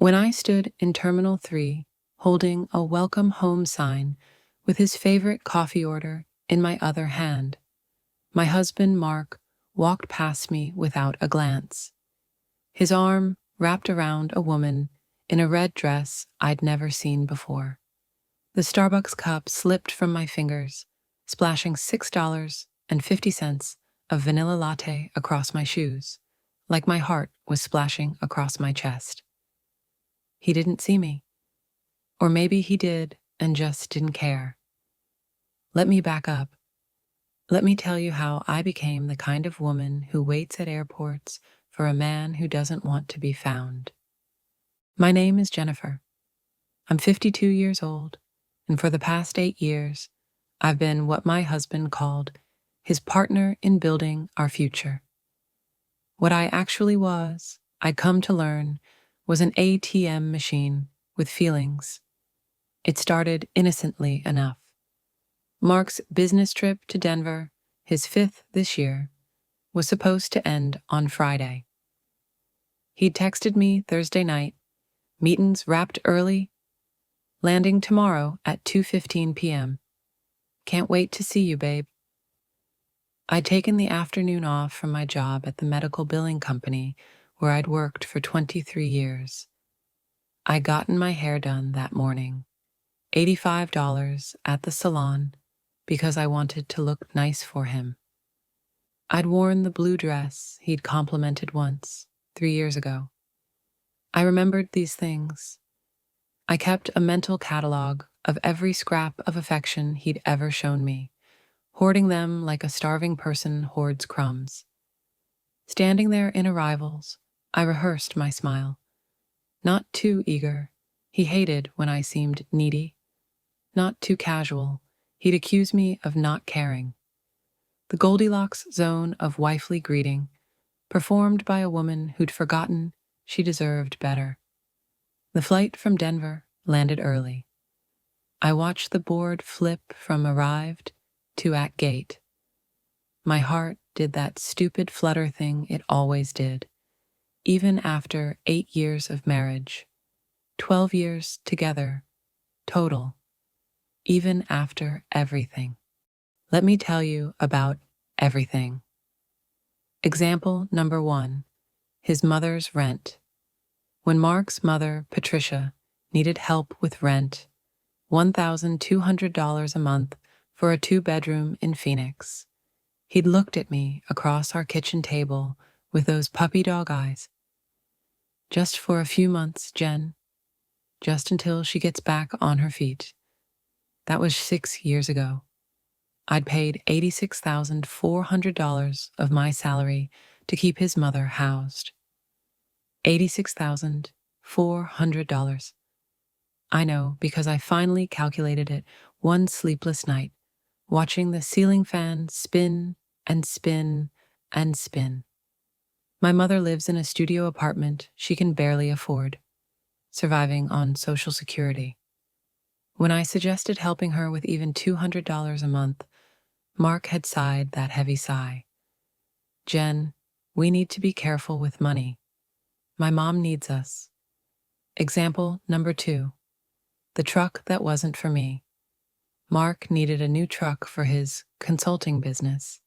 When I stood in Terminal 3, holding a welcome home sign with his favorite coffee order in my other hand, my husband Mark walked past me without a glance. His arm wrapped around a woman in a red dress I'd never seen before. The Starbucks cup slipped from my fingers, splashing $6.50 of vanilla latte across my shoes, like my heart was splashing across my chest. He didn't see me. Or maybe he did and just didn't care. Let me back up. Let me tell you how I became the kind of woman who waits at airports for a man who doesn't want to be found. My name is Jennifer. I'm 52 years old, and for the past 8 years, I've been what my husband called his partner in building our future. What I actually was, I'd come to learn, was an ATM machine with feelings. It started innocently enough. Mark's business trip to Denver, his 5th this year, was supposed to end on Friday. He'd texted me Thursday night, meetings wrapped early, landing tomorrow at 2:15 p.m. Can't wait to see you, babe. I'd taken the afternoon off from my job at the medical billing company where I'd worked for 23 years. I'd gotten my hair done that morning, $85 at the salon, because I wanted to look nice for him. I'd worn the blue dress he'd complimented once, 3 years ago. I remembered these things. I kept a mental catalog of every scrap of affection he'd ever shown me, hoarding them like a starving person hoards crumbs. Standing there in arrivals, I rehearsed my smile. Not too eager. He hated when I seemed needy. Not too casual. He'd accuse me of not caring. The Goldilocks zone of wifely greeting, performed by a woman who'd forgotten she deserved better. The flight from Denver landed early. I watched the board flip from arrived to at gate. My heart did that stupid flutter thing it always did, even after 8 years of marriage, 12 years together, total, even after everything. Let me tell you about everything. Example number 1, his mother's rent. When Mark's mother, Patricia, needed help with rent, $1,200 a month for a 2-bedroom in Phoenix, he'd looked at me across our kitchen table with those puppy dog eyes. Just for a few months, Jen. Just until she gets back on her feet. That was 6 years ago. I'd paid $86,400 of my salary to keep his mother housed. $86,400. I know because I finally calculated it one sleepless night, watching the ceiling fan spin and spin and spin. My mother lives in a studio apartment she can barely afford, surviving on Social Security. When I suggested helping her with even $200 a month, Mark had sighed that heavy sigh. Jen, we need to be careful with money. My mom needs us. Example number 2. The truck that wasn't for me. Mark needed a new truck for his consulting business.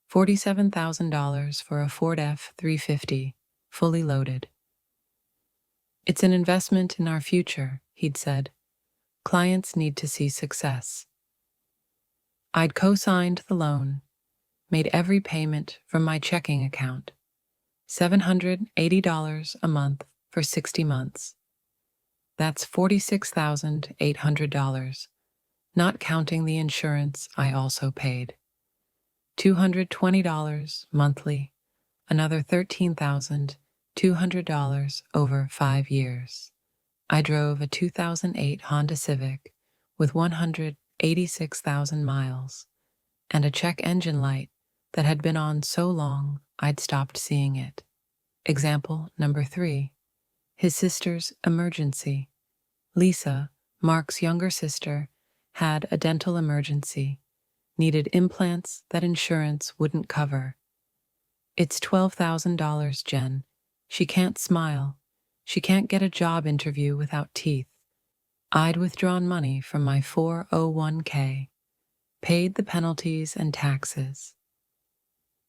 $47,000 for a Ford F-350, fully loaded. It's an investment in our future, he'd said. Clients need to see success. I'd co-signed the loan, made every payment from my checking account. $780 a month for 60 months. That's $46,800, not counting the insurance I also paid. $220 monthly, another $13,200 over 5 years. I drove a 2008 Honda Civic with 186,000 miles and a check engine light that had been on so long I'd stopped seeing it. Example number 3. His sister's emergency. Lisa, Mark's younger sister, had a dental emergency, needed implants that insurance wouldn't cover. It's $12,000, Jen. She can't smile. She can't get a job interview without teeth. I'd withdrawn money from my 401k, paid the penalties and taxes.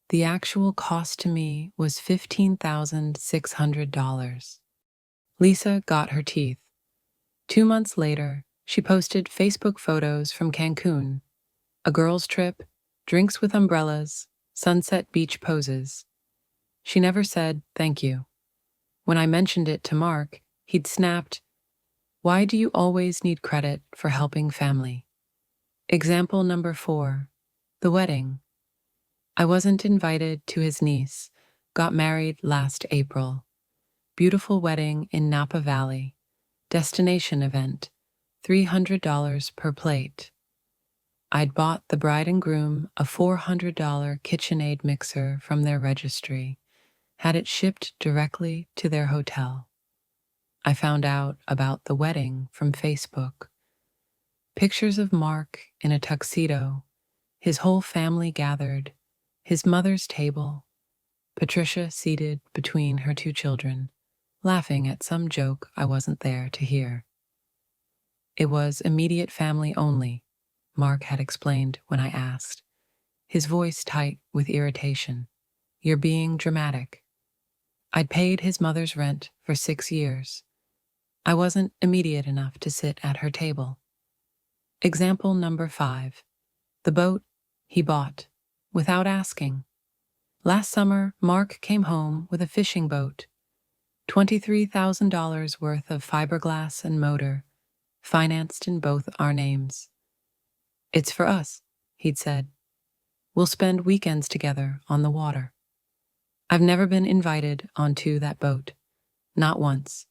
The actual cost to me was $15,600. Lisa got her teeth. 2 months later, she posted Facebook photos from Cancun, a girls' trip, drinks with umbrellas, sunset beach poses. She never said thank you. When I mentioned it to Mark, he'd snapped, "Why do you always need credit for helping family?" Example number 4. The wedding. I wasn't invited to his niece, got married last April. Beautiful wedding in Napa Valley. Destination event, $300 per plate. I'd bought the bride and groom a $400 KitchenAid mixer from their registry, had it shipped directly to their hotel. I found out about the wedding from Facebook. Pictures of Mark in a tuxedo, his whole family gathered, his mother's table, Patricia seated between her 2 children, laughing at some joke I wasn't there to hear. It was immediate family only, Mark had explained when I asked, his voice tight with irritation. "You're being dramatic." I'd paid his mother's rent for 6 years. I wasn't immediate enough to sit at her table. Example number 5. The boat he bought without asking. Last summer, Mark came home with a fishing boat, $23,000 worth of fiberglass and motor, financed in both our names. "It's for us," he'd said. "We'll spend weekends together on the water." I've never been invited onto that boat, not once,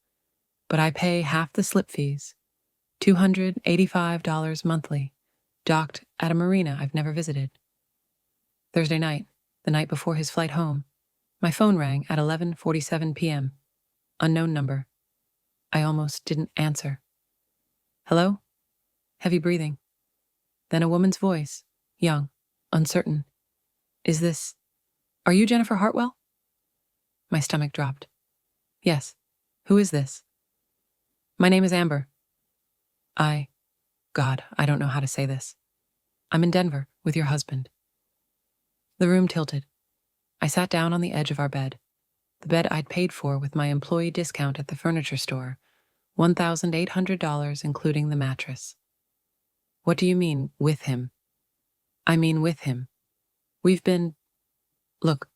but I pay half the slip fees, $285 monthly, docked at a marina I've never visited. Thursday night, the night before his flight home, my phone rang at 11:47 p.m. Unknown number. I almost didn't answer. "Hello?" Heavy breathing. Then a woman's voice, young, uncertain. Are you Jennifer Hartwell?" My stomach dropped. "Yes. Who is this?" "My name is Amber. God, I don't know how to say this. I'm in Denver with your husband." The room tilted. I sat down on the edge of our bed, the bed I'd paid for with my employee discount at the furniture store, $1,800 including the mattress. "What do you mean, with him?" "I mean with him. Look,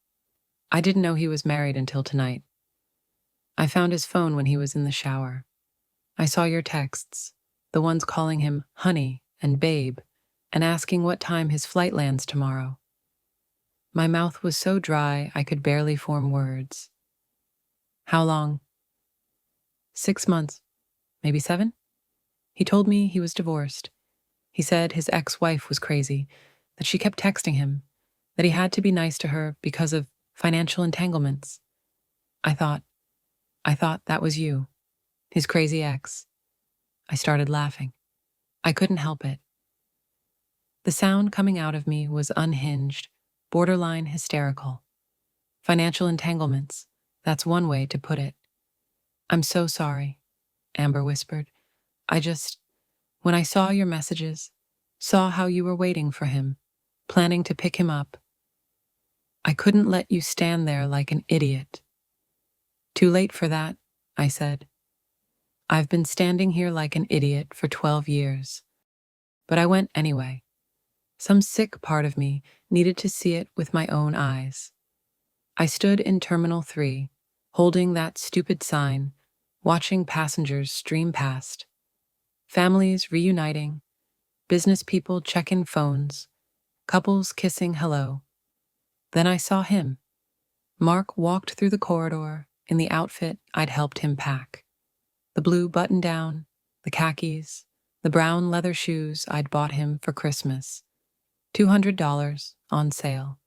I didn't know he was married until tonight. I found his phone when he was in the shower. I saw your texts, the ones calling him honey and babe, and asking what time his flight lands tomorrow." My mouth was so dry I could barely form words. "How long?" 6 months, maybe 7. He told me he was divorced. He said his ex-wife was crazy, that she kept texting him, that he had to be nice to her because of financial entanglements. I thought that was you, his crazy ex. I started laughing. I couldn't help it. The sound coming out of me was unhinged, borderline hysterical. Financial entanglements, that's one way to put it. "I'm so sorry," Amber whispered. When I saw your messages, saw how you were waiting for him, planning to pick him up, I couldn't let you stand there like an idiot." "Too late for that," I said. "I've been standing here like an idiot for 12 years. But I went anyway. Some sick part of me needed to see it with my own eyes. I stood in Terminal 3, holding that stupid sign, watching passengers stream past. Families reuniting, business people checking phones, couples kissing hello. Then I saw him. Mark walked through the corridor in the outfit I'd helped him pack. The blue button-down, the khakis, the brown leather shoes I'd bought him for Christmas. $200 on sale.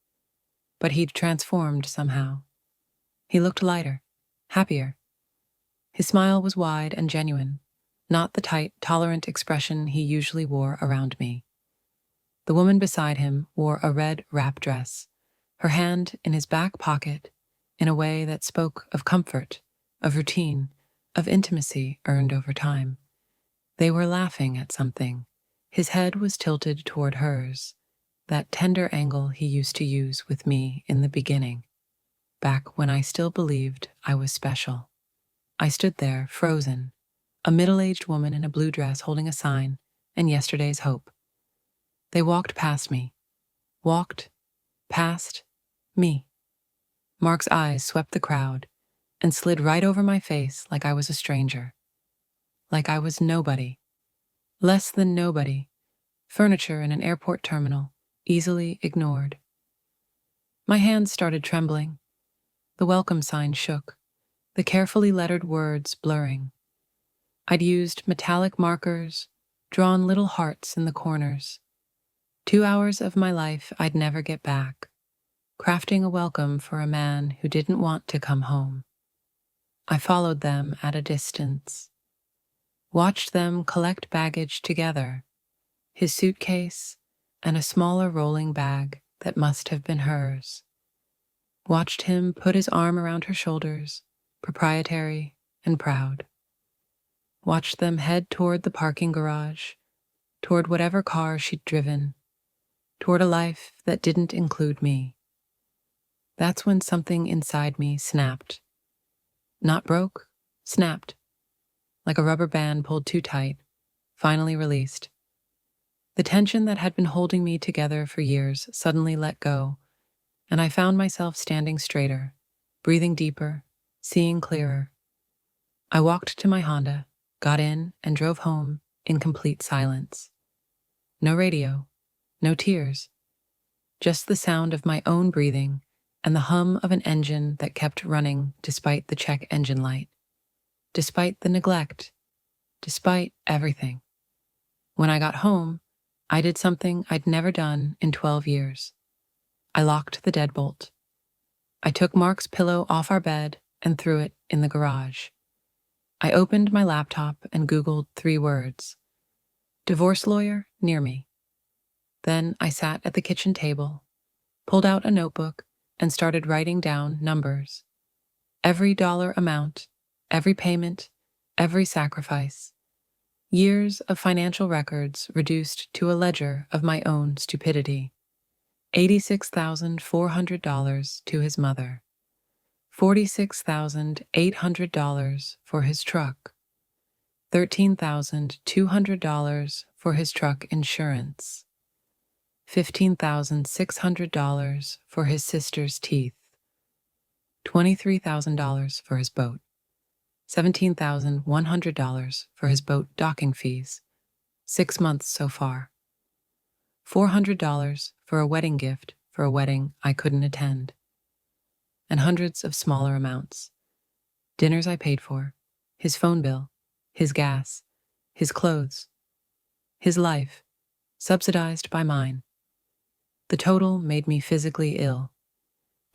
But he'd transformed somehow. He looked lighter, happier. His smile was wide and genuine, not the tight, tolerant expression he usually wore around me. The woman beside him wore a red wrap dress, her hand in his back pocket, in a way that spoke of comfort, of routine, of intimacy earned over time. They were laughing at something. His head was tilted toward hers, that tender angle he used to use with me in the beginning, back when I still believed I was special. I stood there, frozen, a middle-aged woman in a blue dress holding a sign, and yesterday's hope. They walked past me. Walked past me. Mark's eyes swept the crowd and slid right over my face like I was a stranger. Like I was nobody. Less than nobody. Furniture in an airport terminal, easily ignored. My hands started trembling. The welcome sign shook, the carefully lettered words blurring. I'd used metallic markers, drawn little hearts in the corners. 2 hours of my life I'd never get back, crafting a welcome for a man who didn't want to come home. I followed them at a distance, watched them collect baggage together, his suitcase and a smaller rolling bag that must have been hers. Watched him put his arm around her shoulders, proprietary and proud. Watched them head toward the parking garage, toward whatever car she'd driven, toward a life that didn't include me. That's when something inside me snapped. Not broke, snapped. Like a rubber band pulled too tight, finally released. The tension that had been holding me together for years suddenly let go, and I found myself standing straighter, breathing deeper, seeing clearer. I walked to my Honda, got in, and drove home in complete silence. No radio, no tears, just the sound of my own breathing and the hum of an engine that kept running despite the check engine light, despite the neglect, despite everything. When I got home, I did something I'd never done in 12 years. I locked the deadbolt. I took Mark's pillow off our bed and threw it in the garage. I opened my laptop and Googled 3 words. Divorce lawyer near me. Then I sat at the kitchen table, pulled out a notebook, and started writing down numbers. Every dollar amount, every payment, every sacrifice. Years of financial records reduced to a ledger of my own stupidity. $86,400 to his mother. $46,800 for his truck. $13,200 for his truck insurance. $15,600 for his sister's teeth. $23,000 for his boat. $17,100 for his boat docking fees. 6 months so far. $400 for a wedding gift for a wedding I couldn't attend. And hundreds of smaller amounts. Dinners I paid for, his phone bill, his gas, his clothes, his life, subsidized by mine. The total made me physically ill.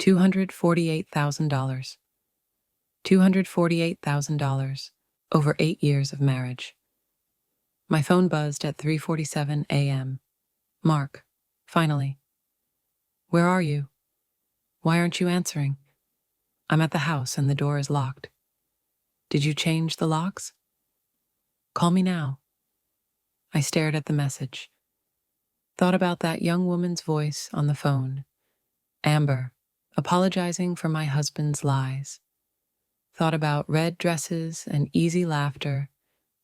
$248,000. $248,000 over 8 years of marriage. My phone buzzed at 3:47 a.m. Mark, finally. Where are you? Why aren't you answering? I'm at the house and the door is locked. Did you change the locks? Call me now. I stared at the message. Thought about that young woman's voice on the phone. Amber, apologizing for my husband's lies. Thought about red dresses and easy laughter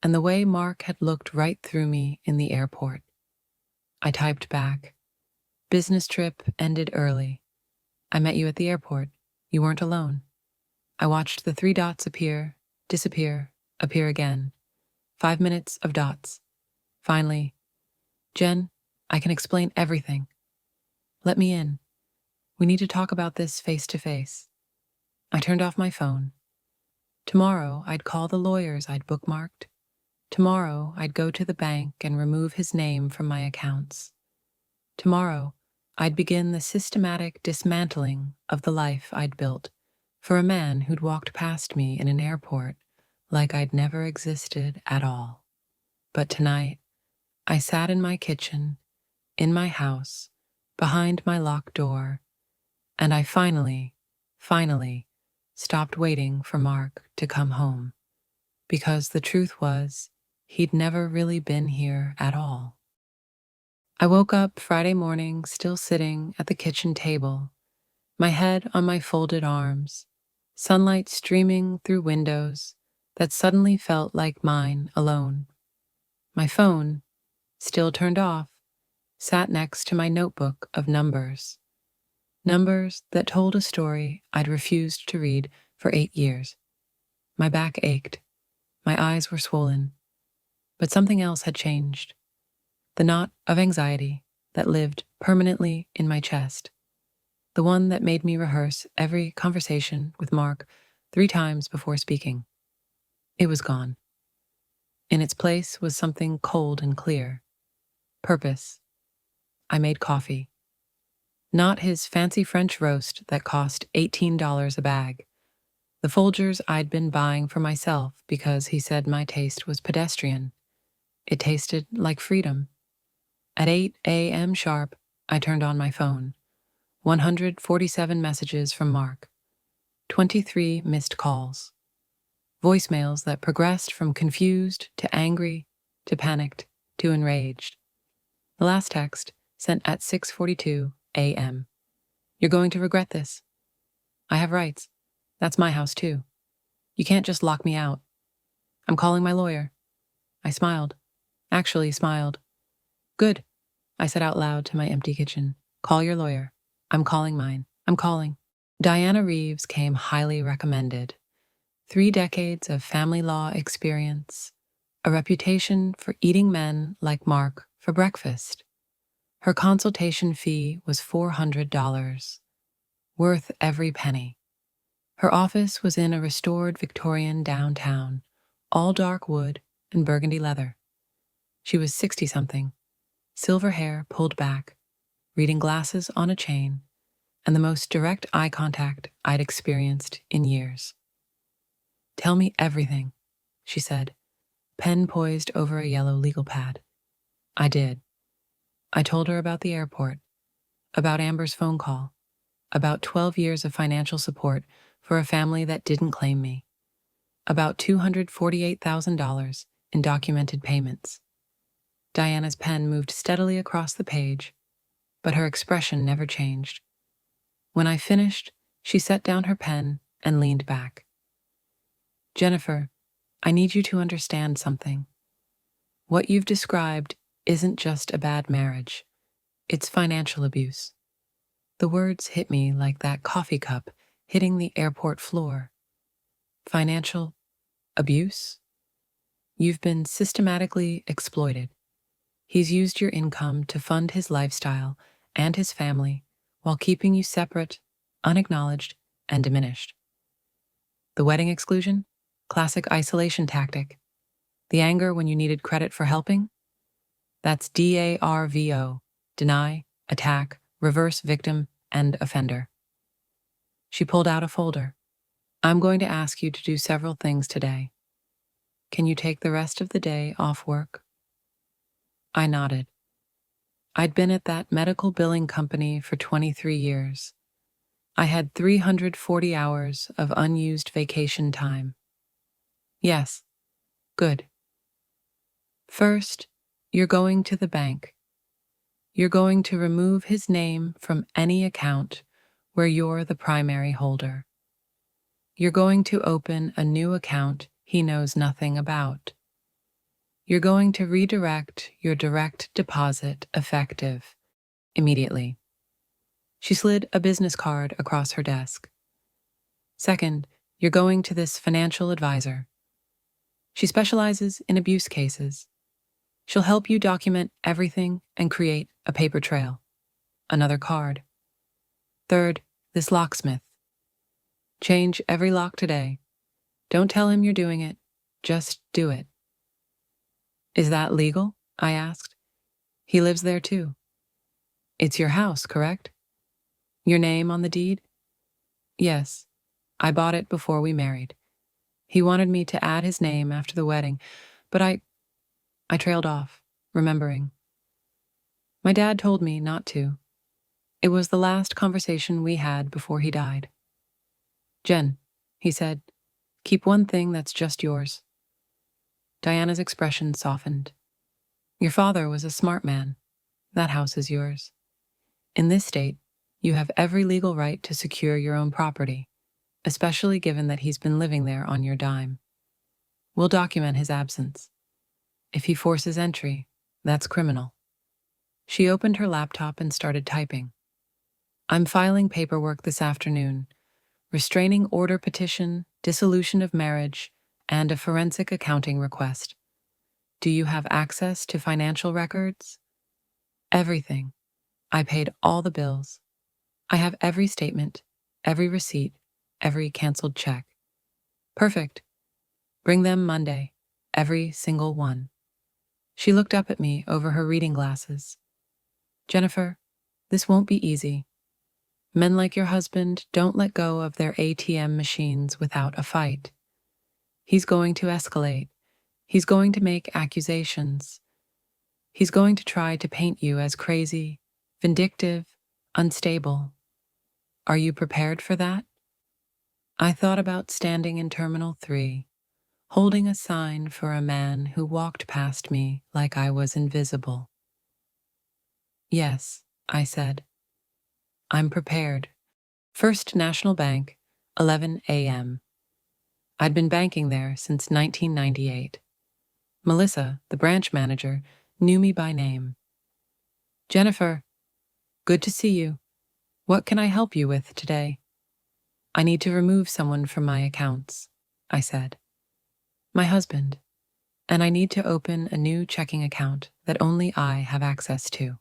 and the way Mark had looked right through me in the airport. I typed back. Business trip ended early. I met you at the airport. You weren't alone. I watched the 3 dots appear, disappear, appear again. 5 minutes of dots. Finally, Jen, I can explain everything. Let me in. We need to talk about this face to face. I turned off my phone. Tomorrow, I'd call the lawyers I'd bookmarked. Tomorrow, I'd go to the bank and remove his name from my accounts. Tomorrow, I'd begin the systematic dismantling of the life I'd built for a man who'd walked past me in an airport like I'd never existed at all. But tonight, I sat in my kitchen, in my house, behind my locked door, and I finally stopped waiting for Mark to come home. because the truth was, he'd never really been here at all. I woke up Friday morning still sitting at the kitchen table, my head on my folded arms, sunlight streaming through windows that suddenly felt like mine alone. My phone, still turned off, sat next to my notebook of numbers. Numbers that told a story I'd refused to read for 8 years. My back ached. My eyes were swollen. But something else had changed. The knot of anxiety that lived permanently in my chest. The one that made me rehearse every conversation with Mark 3 times before speaking. It was gone. In its place was something cold and clear. Purpose. I made coffee. Not his fancy French roast that cost $18 a bag. The Folgers I'd been buying for myself because he said my taste was pedestrian. It tasted like freedom. At 8 a.m. sharp, I turned on my phone. 147 messages from Mark. 23 missed calls. Voicemails that progressed from confused to angry to panicked to enraged. The last text, sent at 6:42 a.m. You're going to regret this. I have rights. That's my house too. You can't just lock me out. I'm calling my lawyer. I smiled. Actually smiled. Good, I said out loud to my empty kitchen. Call your lawyer. I'm calling mine. I'm calling. Diana Reeves came highly recommended. 3 decades of family law experience, a reputation for eating men like Mark for breakfast. Her consultation fee was $400, worth every penny. Her office was in a restored Victorian downtown, all dark wood and burgundy leather. She was 60-something, silver hair pulled back, reading glasses on a chain, and the most direct eye contact I'd experienced in years. Tell me everything, she said, pen poised over a yellow legal pad. I did. I told her about the airport, about Amber's phone call, about 12 years of financial support for a family that didn't claim me, about $248,000 in documented payments. Diana's pen moved steadily across the page, but her expression never changed. When I finished, she set down her pen and leaned back. Jennifer, I need you to understand something. What you've described isn't just a bad marriage. It's financial abuse. The words hit me like that coffee cup hitting the airport floor. Financial abuse? You've been systematically exploited. He's used your income to fund his lifestyle and his family while keeping you separate, unacknowledged, and diminished. The wedding exclusion? Classic isolation tactic. The anger when you needed credit for helping? That's DARVO, deny, attack, reverse victim, and offender. She pulled out a folder. I'm going to ask you to do several things today. Can you take the rest of the day off work? I nodded. I'd been at that medical billing company for 23 years. I had 340 hours of unused vacation time. Yes. Good. First, you're going to the bank. You're going to remove his name from any account where you're the primary holder. You're going to open a new account he knows nothing about. You're going to redirect your direct deposit effective immediately. She slid a business card across her desk. Second, you're going to this financial advisor. She specializes in abuse cases. She'll help you document everything and create a paper trail. Another card. Third, this locksmith. Change every lock today. Don't tell him you're doing it. Just do it. Is that legal? I asked. He lives there too. It's your house, correct? Your name on the deed? Yes. I bought it before we married. He wanted me to add his name after the wedding, but I trailed off, remembering. My dad told me not to. It was the last conversation we had before he died. Jen, he said, keep one thing that's just yours. Diana's expression softened. Your father was a smart man. That house is yours. In this state, you have every legal right to secure your own property, especially given that he's been living there on your dime. We'll document his absence. If he forces entry, that's criminal. She opened her laptop and started typing. I'm filing paperwork this afternoon, restraining order petition, dissolution of marriage, and a forensic accounting request. Do you have access to financial records? Everything. I paid all the bills. I have every statement, every receipt, every canceled check. Perfect. Bring them Monday, every single one. She looked up at me over her reading glasses. Jennifer, this won't be easy. Men like your husband don't let go of their ATM machines without a fight. He's going to escalate. He's going to make accusations. He's going to try to paint you as crazy, vindictive, unstable. Are you prepared for that? I thought about standing in Terminal 3, holding a sign for a man who walked past me like I was invisible. Yes, I said. I'm prepared. First National Bank, 11 a.m. I'd been banking there since 1998. Melissa, the branch manager, knew me by name. Jennifer, good to see you. What can I help you with today? I need to remove someone from my accounts, I said. My husband, and I need to open a new checking account that only I have access to.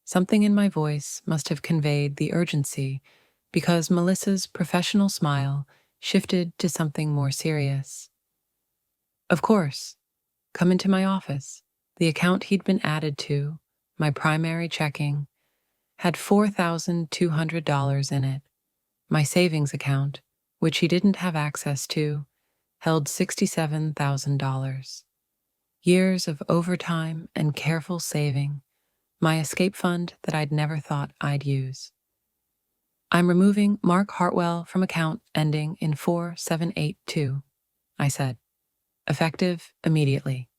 Something in my voice must have conveyed the urgency because Melissa's professional smile shifted to something more serious. Of course, come into my office. The account he'd been added to, my primary checking, had $4,200 in it. My savings account, which he didn't have access to, held $67,000. Years of overtime and careful saving, my escape fund that I'd never thought I'd use. I'm removing Mark Hartwell from account ending in 4782, I said. Effective immediately.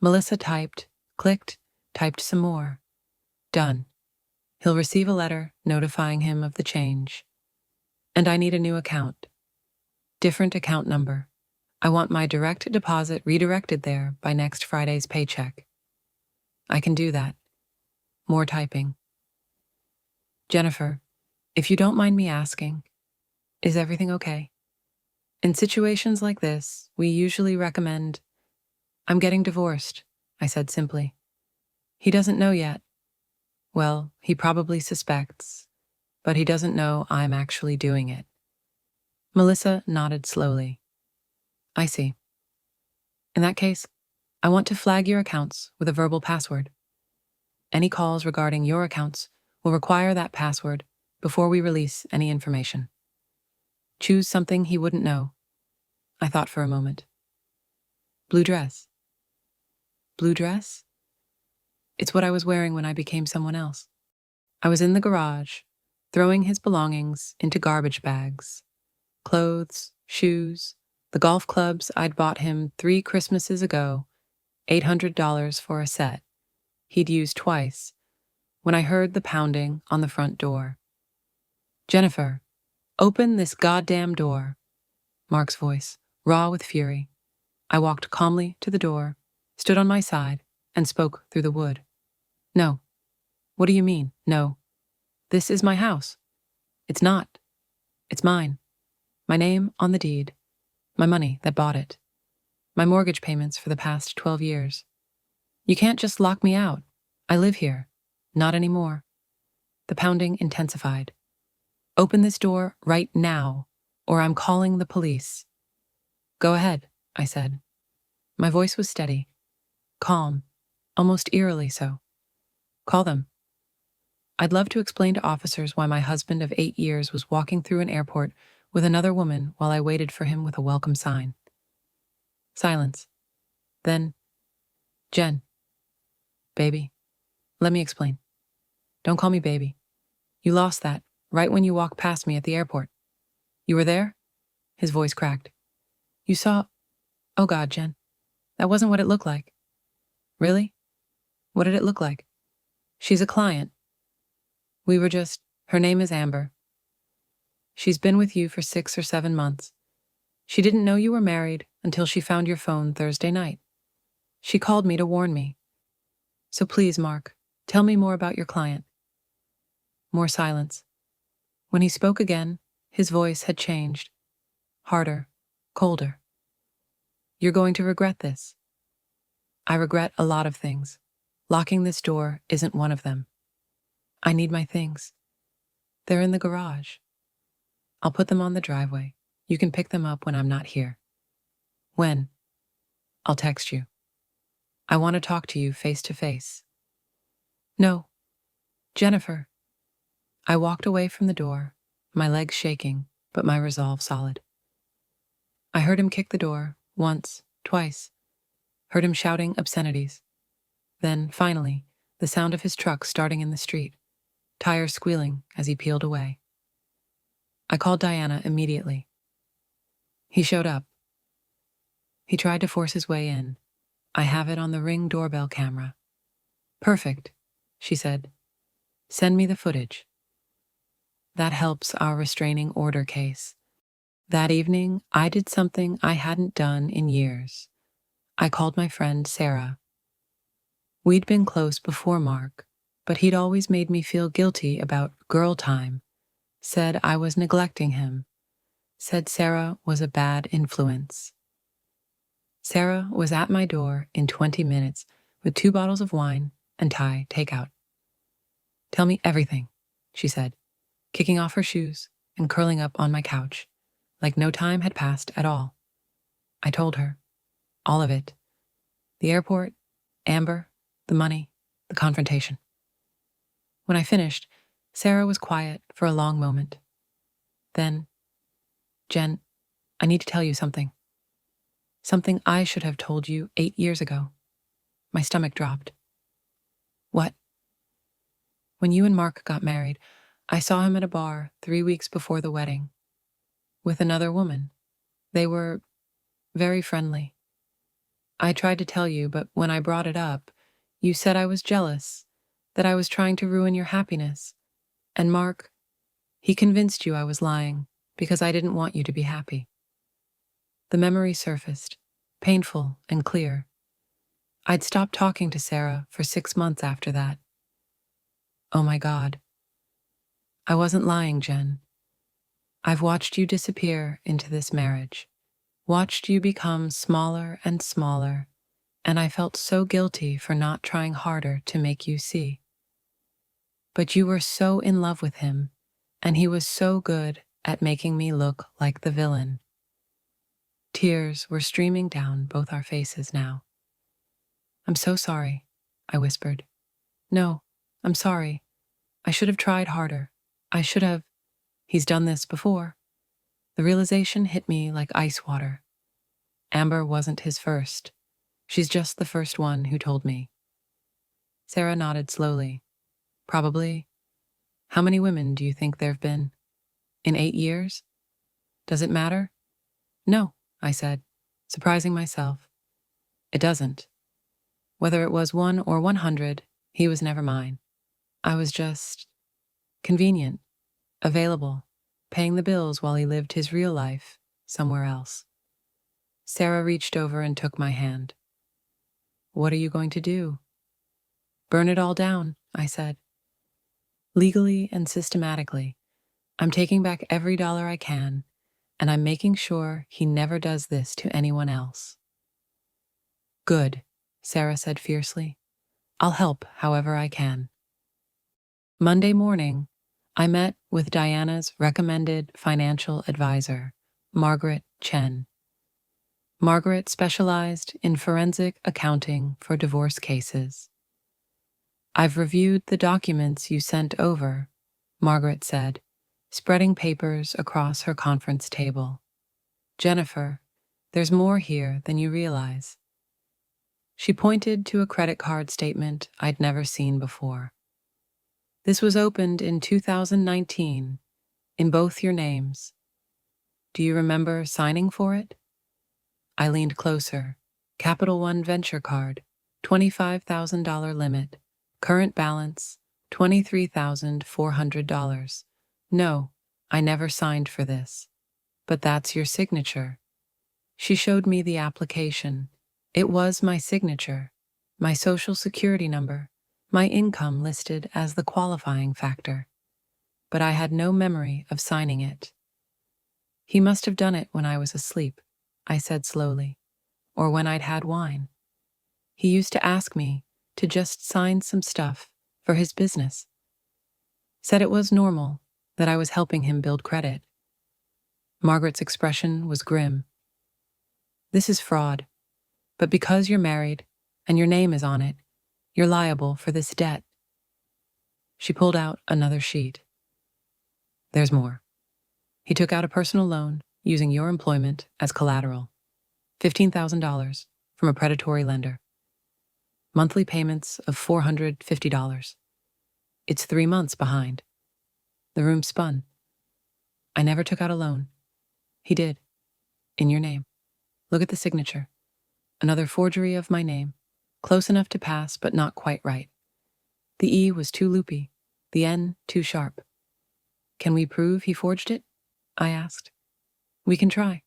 Melissa typed, clicked, typed some more. Done. He'll receive a letter notifying him of the change. And I need a new account. Different account number. I want my direct deposit redirected there by next Friday's paycheck. I can do that. More typing. Jennifer, if you don't mind me asking, is everything okay? In situations like this, we usually recommend, I'm getting divorced, I said simply. He doesn't know yet. Well, he probably suspects, but he doesn't know I'm actually doing it. Melissa nodded slowly. I see. In that case, I want to flag your accounts with a verbal password. Any calls regarding your accounts will require that password before we release any information. Choose something he wouldn't know. I thought for a moment. Blue dress. Blue dress? It's what I was wearing when I became someone else. I was in the garage, throwing his belongings into garbage bags. Clothes, shoes, the golf clubs I'd bought him 3 Christmases ago, $800 for a set, he'd used twice, when I heard the pounding on the front door. Jennifer, open this goddamn door. Mark's voice, raw with fury. I walked calmly to the door, stood on my side, and spoke through the wood. No. What do you mean, no? This is my house. It's not. It's mine. My name on the deed. My money that bought it. My mortgage payments for the past 12 years. You can't just lock me out. I live here. Not anymore. The pounding intensified. Open this door right now, or I'm calling the police. Go ahead, I said. My voice was steady, calm, almost eerily so. Call them. I'd love to explain to officers why my husband of 8 years was walking through an airport with another woman while I waited for him with a welcome sign. Silence. Then, Jen. Baby. Let me explain. Don't call me baby. You lost that right when you walked past me at the airport. You were there? His voice cracked. You saw... Oh God, Jen. That wasn't what it looked like. Really? What did it look like? She's a client. Her name is Amber. She's been with you for 6 or 7 months. She didn't know you were married until she found your phone Thursday night. She called me to warn me. So please, Mark, tell me more about your client. More silence. When he spoke again, his voice had changed. Harder, colder. You're going to regret this. I regret a lot of things. Locking this door isn't one of them. I need my things. They're in the garage. I'll put them on the driveway. You can pick them up when I'm not here. When? I'll text you. I want to talk to you face to face. No. Jennifer. I walked away from the door, my legs shaking, but my resolve solid. I heard him kick the door, once, twice. Heard him shouting obscenities. Then, finally, the sound of his truck starting in the street, tires squealing as he peeled away. I called Diana immediately. He showed up. He tried to force his way in. I have it on the Ring doorbell camera. Perfect, she said. Send me the footage. That helps our restraining order case. That evening, I did something I hadn't done in years. I called my friend Sarah. We'd been close before Mark, but he'd always made me feel guilty about girl time. Said I was neglecting him. Said Sarah was a bad influence. Sarah was at my door in 20 minutes with 2 bottles of wine and Thai takeout. Tell me everything, she said, kicking off her shoes and curling up on my couch, like no time had passed at all. I told her. All of it. The airport, Amber, the money, the confrontation. When I finished, Sarah was quiet for a long moment. Then, Jen, I need to tell you something. Something I should have told you 8 years ago. My stomach dropped. What? When you and Mark got married, I saw him at a bar 3 weeks before the wedding. With another woman. They were very friendly. I tried to tell you, but when I brought it up, you said I was jealous, that I was trying to ruin your happiness. And Mark, he convinced you I was lying because I didn't want you to be happy. The memory surfaced, painful and clear. I'd stopped talking to Sarah for 6 months after that. Oh my God. I wasn't lying, Jen. I've watched you disappear into this marriage, watched you become smaller and smaller, and I felt so guilty for not trying harder to make you see. But you were so in love with him, and he was so good at making me look like the villain. Tears were streaming down both our faces now. I'm so sorry, I whispered. No, I'm sorry. I should have tried harder. I should have. He's done this before. The realization hit me like ice water. Amber wasn't his first. She's just the first one who told me. Sarah nodded slowly. Probably. How many women do you think there've been? In 8 years? Does it matter? No, I said, surprising myself. It doesn't. Whether it was 1 or 100, he was never mine. I was just convenient, available, paying the bills while he lived his real life somewhere else. Sarah reached over and took my hand. What are you going to do? Burn it all down, I said. Legally and systematically, I'm taking back every dollar I can, and I'm making sure he never does this to anyone else. Good, Sarah said fiercely. I'll help however I can. Monday morning, I met with Diana's recommended financial advisor, Margaret Chen. Margaret specialized in forensic accounting for divorce cases. I've reviewed the documents you sent over, Margaret said, spreading papers across her conference table. Jennifer, there's more here than you realize. She pointed to a credit card statement I'd never seen before. This was opened in 2019, in both your names. Do you remember signing for it? I leaned closer, Capital One Venture Card, $25,000 limit. Current balance, $23,400. No, I never signed for this. But that's your signature. She showed me the application. It was my signature, my social security number, my income listed as the qualifying factor. But I had no memory of signing it. He must have done it when I was asleep, I said slowly, or when I'd had wine. He used to ask me to just sign some stuff for his business. Said it was normal, that I was helping him build credit. Margaret's expression was grim. This is fraud, but because you're married and your name is on it, you're liable for this debt. She pulled out another sheet. There's more. He took out a personal loan using your employment as collateral. $15,000 from a predatory lender. Monthly payments of $450. It's 3 months behind. The room spun. I never took out a loan. He did. In your name. Look at the signature. Another forgery of my name. Close enough to pass, but not quite right. The E was too loopy, the N too sharp. Can we prove he forged it? I asked. We can try.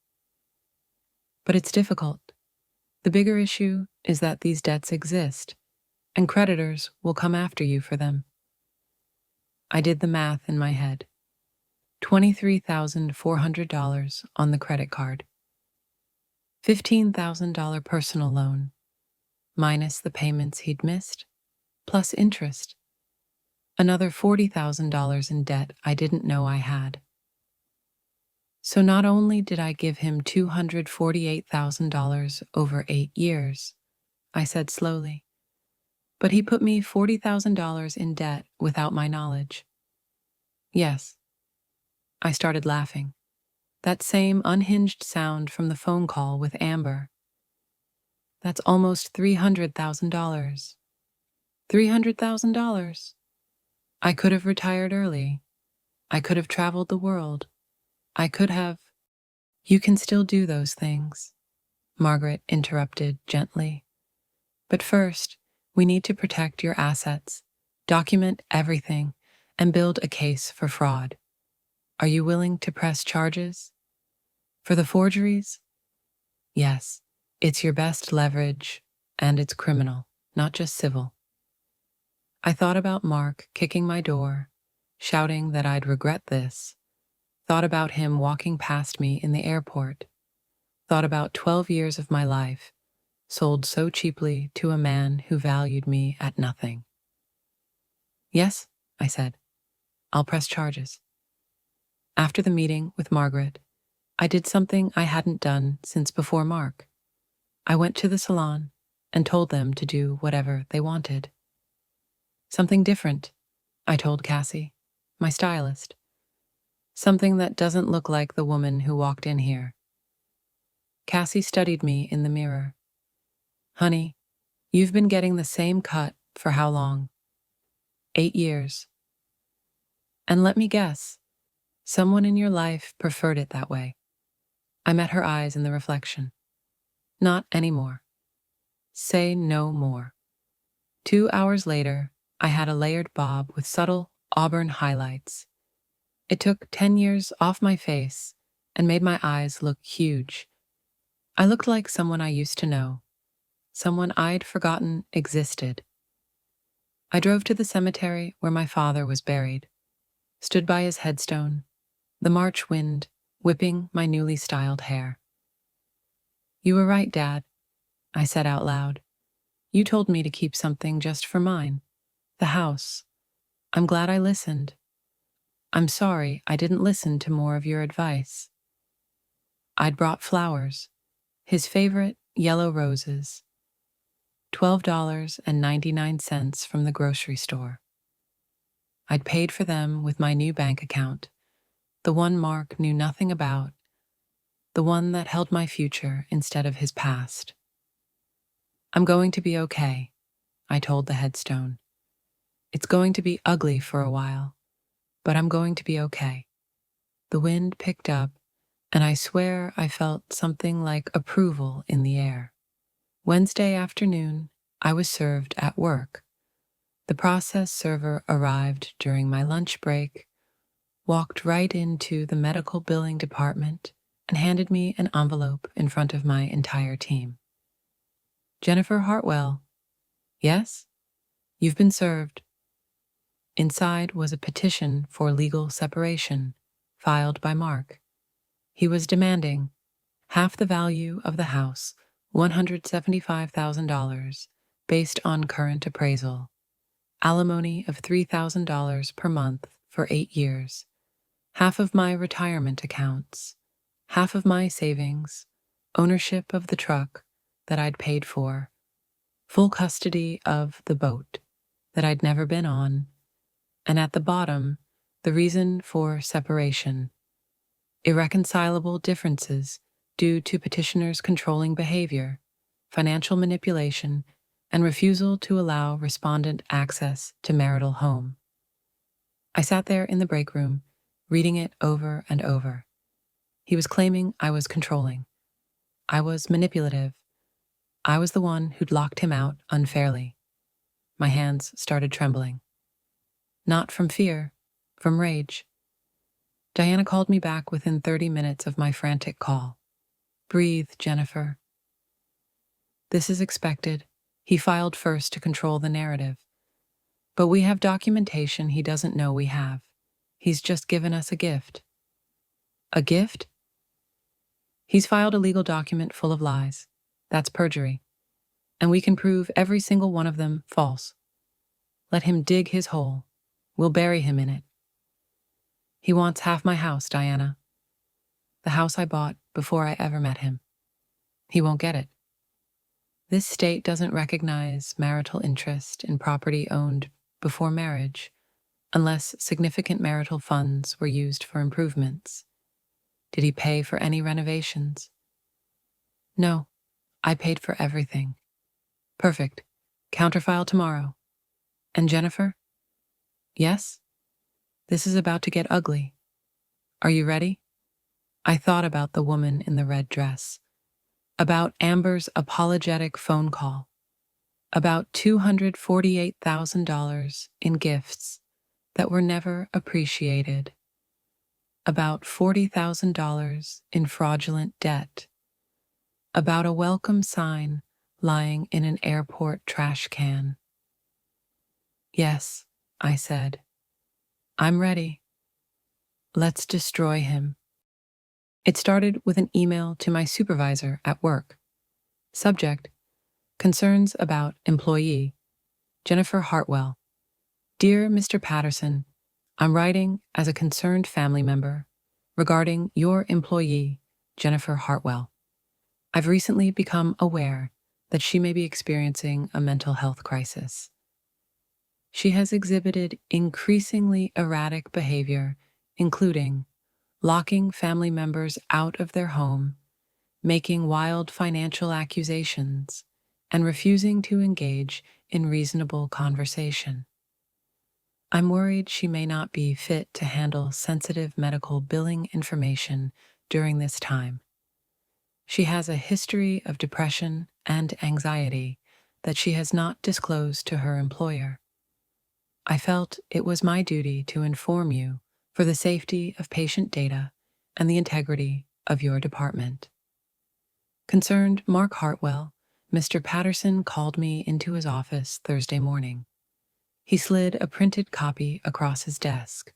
But it's difficult. The bigger issue is that these debts exist, and creditors will come after you for them. I did the math in my head. $23,400 on the credit card. $15,000 personal loan, minus the payments he'd missed, plus interest. Another $40,000 in debt I didn't know I had. So not only did I give him $248,000 over 8 years, I said slowly, but he put me $40,000 in debt without my knowledge. Yes. I started laughing. That same unhinged sound from the phone call with Amber. That's almost $300,000. $300,000. I could have retired early. I could have traveled the world. I could have. You can still do those things, Margaret interrupted gently. But first, we need to protect your assets, document everything, and build a case for fraud. Are you willing to press charges? For the forgeries? Yes, it's your best leverage, and it's criminal, not just civil. I thought about Mark kicking my door, shouting that I'd regret this. Thought about him walking past me in the airport. Thought about 12 years of my life, sold so cheaply to a man who valued me at nothing. Yes, I said. I'll press charges. After the meeting with Margaret, I did something I hadn't done since before Mark. I went to the salon and told them to do whatever they wanted. Something different, I told Cassie, my stylist. Something that doesn't look like the woman who walked in here. Cassie studied me in the mirror. Honey, you've been getting the same cut for how long? 8 years. And let me guess, someone in your life preferred it that way. I met her eyes in the reflection. Not anymore. Say no more. 2 hours later, I had a layered bob with subtle auburn highlights. It took 10 years off my face and made my eyes look huge. I looked like someone I used to know, someone I'd forgotten existed. I drove to the cemetery where my father was buried, stood by his headstone, the March wind whipping my newly styled hair. You were right, Dad, I said out loud. You told me to keep something just for mine, the house. I'm glad I listened. I'm sorry I didn't listen to more of your advice. I'd brought flowers, his favorite yellow roses, $12.99 from the grocery store. I'd paid for them with my new bank account, the one Mark knew nothing about, the one that held my future instead of his past. I'm going to be okay, I told the headstone. It's going to be ugly for a while, but I'm going to be okay. The wind picked up, and I swear I felt something like approval in the air. Wednesday afternoon, I was served at work. The process server arrived during my lunch break, walked right into the medical billing department, and handed me an envelope in front of my entire team. Jennifer Hartwell. Yes? You've been served. Inside was a petition for legal separation, filed by Mark. He was demanding half the value of the house, $175,000, based on current appraisal, alimony of $3,000 per month for 8 years, half of my retirement accounts, half of my savings, ownership of the truck that I'd paid for, full custody of the boat that I'd never been on, and at the bottom, the reason for separation: irreconcilable differences due to petitioner's controlling behavior, financial manipulation, and refusal to allow respondent access to marital home. I sat there in the break room, reading it over and over. He was claiming I was controlling. I was manipulative. I was the one who'd locked him out unfairly. My hands started trembling. Not from fear, from rage. Diana called me back within 30 minutes of my frantic call. Breathe, Jennifer. This is expected. He filed first to control the narrative. But we have documentation he doesn't know we have. He's just given us a gift. A gift? He's filed a legal document full of lies. That's perjury. And we can prove every single one of them false. Let him dig his hole. We'll bury him in it. He wants half my house, Diana. The house I bought before I ever met him. He won't get it. This state doesn't recognize marital interest in property owned before marriage, unless significant marital funds were used for improvements. Did he pay for any renovations? No, I paid for everything. Perfect. Counterfile tomorrow. And Jennifer? Yes? This is about to get ugly. Are you ready? I thought about the woman in the red dress, about Amber's apologetic phone call, about $248,000 in gifts that were never appreciated, about $40,000 in fraudulent debt, about a welcome sign lying in an airport trash can. Yes, I said. I'm ready. Let's destroy him. It started with an email to my supervisor at work. Subject: concerns about employee, Jennifer Hartwell. Dear Mr. Patterson, I'm writing as a concerned family member regarding your employee, Jennifer Hartwell. I've recently become aware that she may be experiencing a mental health crisis. She has exhibited increasingly erratic behavior, including locking family members out of their home, making wild financial accusations, and refusing to engage in reasonable conversation. I'm worried she may not be fit to handle sensitive medical billing information during this time. She has a history of depression and anxiety that she has not disclosed to her employer. I felt it was my duty to inform you for the safety of patient data and the integrity of your department. Concerned Mark Hartwell, Mr. Patterson called me into his office Thursday morning. He slid a printed copy across his desk.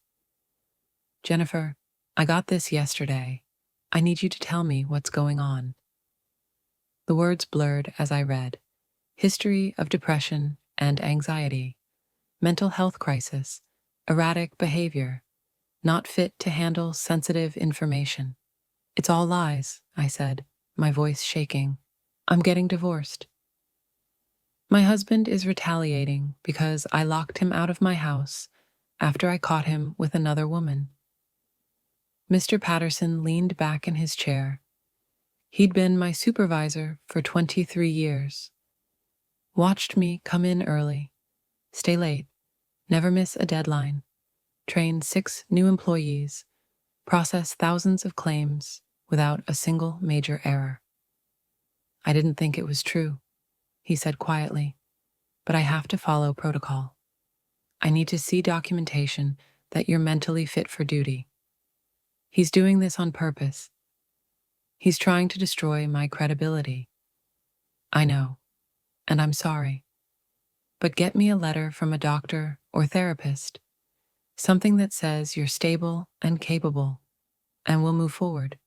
Jennifer, I got this yesterday. I need you to tell me what's going on. The words blurred as I read. History of depression and anxiety. Mental health crisis. Erratic behavior. Not fit to handle sensitive information. It's all lies, I said, my voice shaking. I'm getting divorced. My husband is retaliating because I locked him out of my house after I caught him with another woman. Mr. Patterson leaned back in his chair. He'd been my supervisor for 23 years. Watched me come in early, stay late, never miss a deadline, train 6 new employees, process thousands of claims without a single major error. I didn't think it was true. he said quietly, but I have to follow protocol. I need to see documentation that you're mentally fit for duty. He's doing this on purpose. He's trying to destroy my credibility. I know, and I'm sorry. But get me a letter from a doctor or therapist, something that says you're stable and capable, and we'll move forward.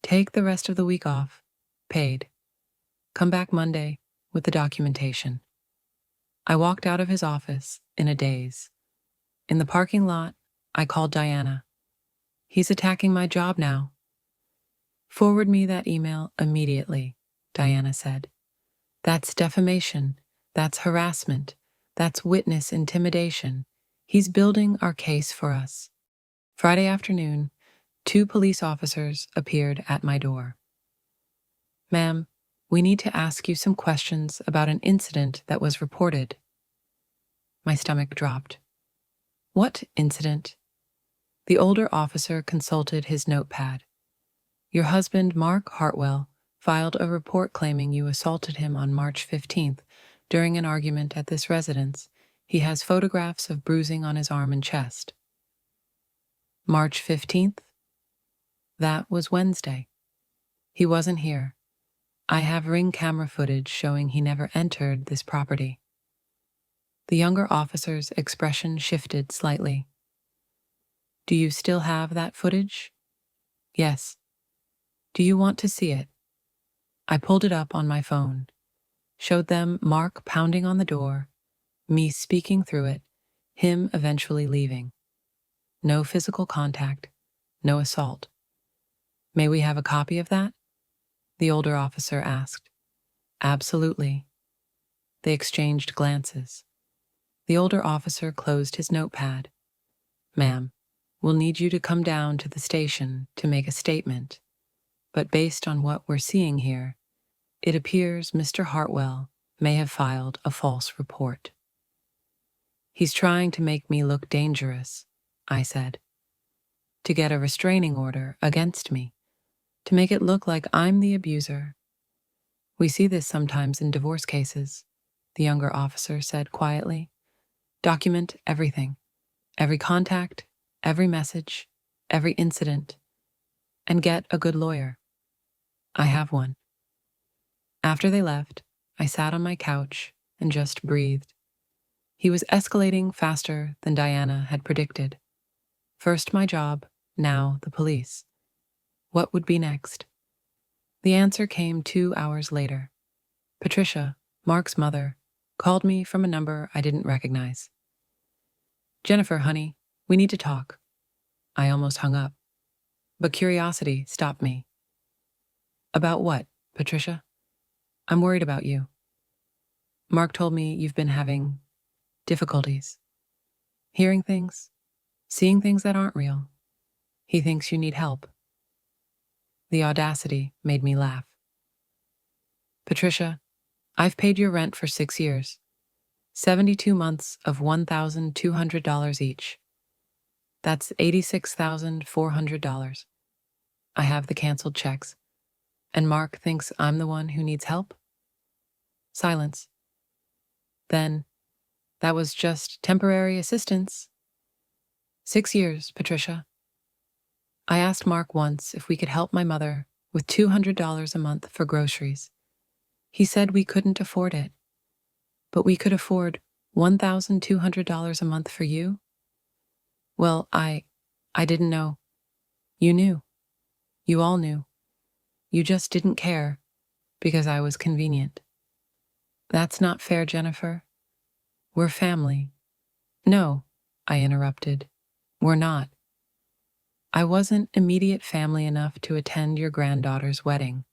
Take the rest of the week off, paid. Come back Monday with the documentation. I walked out of his office in a daze. In the parking lot, I called Diana. He's attacking my job now. Forward me that email immediately, Diana said. That's defamation. That's harassment. That's witness intimidation. He's building our case for us. Friday afternoon, 2 police officers appeared at my door. Ma'am, we need to ask you some questions about an incident that was reported. My stomach dropped. What incident? The older officer consulted his notepad. Your husband, Mark Hartwell, filed a report claiming you assaulted him on March 15th during an argument at this residence. He has photographs of bruising on his arm and chest. March 15th? That was Wednesday. He wasn't here. I have ring camera footage showing he never entered this property. The younger officer's expression shifted slightly. Do you still have that footage? Yes. Do you want to see it? I pulled it up on my phone, showed them Mark pounding on the door, me speaking through it, him eventually leaving. No physical contact, no assault. May we have a copy of that? The older officer asked. Absolutely. They exchanged glances. The older officer closed his notepad. Ma'am, we'll need you to come down to the station to make a statement. But based on what we're seeing here, it appears Mr. Hartwell may have filed a false report. He's trying to make me look dangerous, I said. To get a restraining order against me, to make it look like I'm the abuser. We see this sometimes in divorce cases, the younger officer said quietly. Document everything, every contact, every message, every incident, and get a good lawyer. I have one. After they left, I sat on my couch and just breathed. He was escalating faster than Diana had predicted. First my job, now the police. What would be next? The answer came 2 hours later. Patricia, Mark's mother, called me from a number I didn't recognize. Jennifer, honey, we need to talk. I almost hung up, but curiosity stopped me. About what, Patricia? I'm worried about you. Mark told me you've been having difficulties. Hearing things, seeing things that aren't real. He thinks you need help. The audacity made me laugh. Patricia, I've paid your rent for 6 years. 72 months of $1,200 each. That's $86,400. I have the canceled checks. And Mark thinks I'm the one who needs help? Silence. Then, that was just temporary assistance. 6 years, Patricia. I asked Mark once if we could help my mother with $200 a month for groceries. He said we couldn't afford it. But we could afford $1,200 a month for you? Well, I didn't know. You knew. You all knew. You just didn't care because I was convenient. That's not fair, Jennifer. We're family. No, I interrupted. We're not. I wasn't immediate family enough to attend your granddaughter's wedding.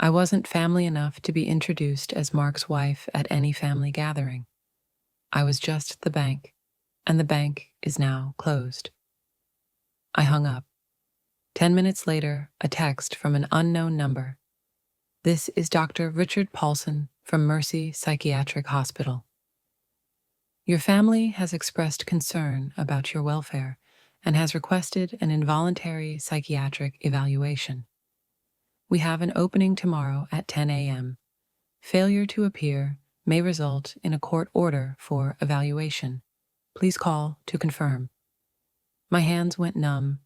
I wasn't family enough to be introduced as Mark's wife at any family gathering. I was just the bank, and the bank is now closed. I hung up. 10 minutes later, a text from an unknown number. This is Dr. Richard Paulson from Mercy Psychiatric Hospital. Your family has expressed concern about your welfare and has requested an involuntary psychiatric evaluation. We have an opening tomorrow at 10 a.m. Failure to appear may result in a court order for evaluation. Please call to confirm. My hands went numb.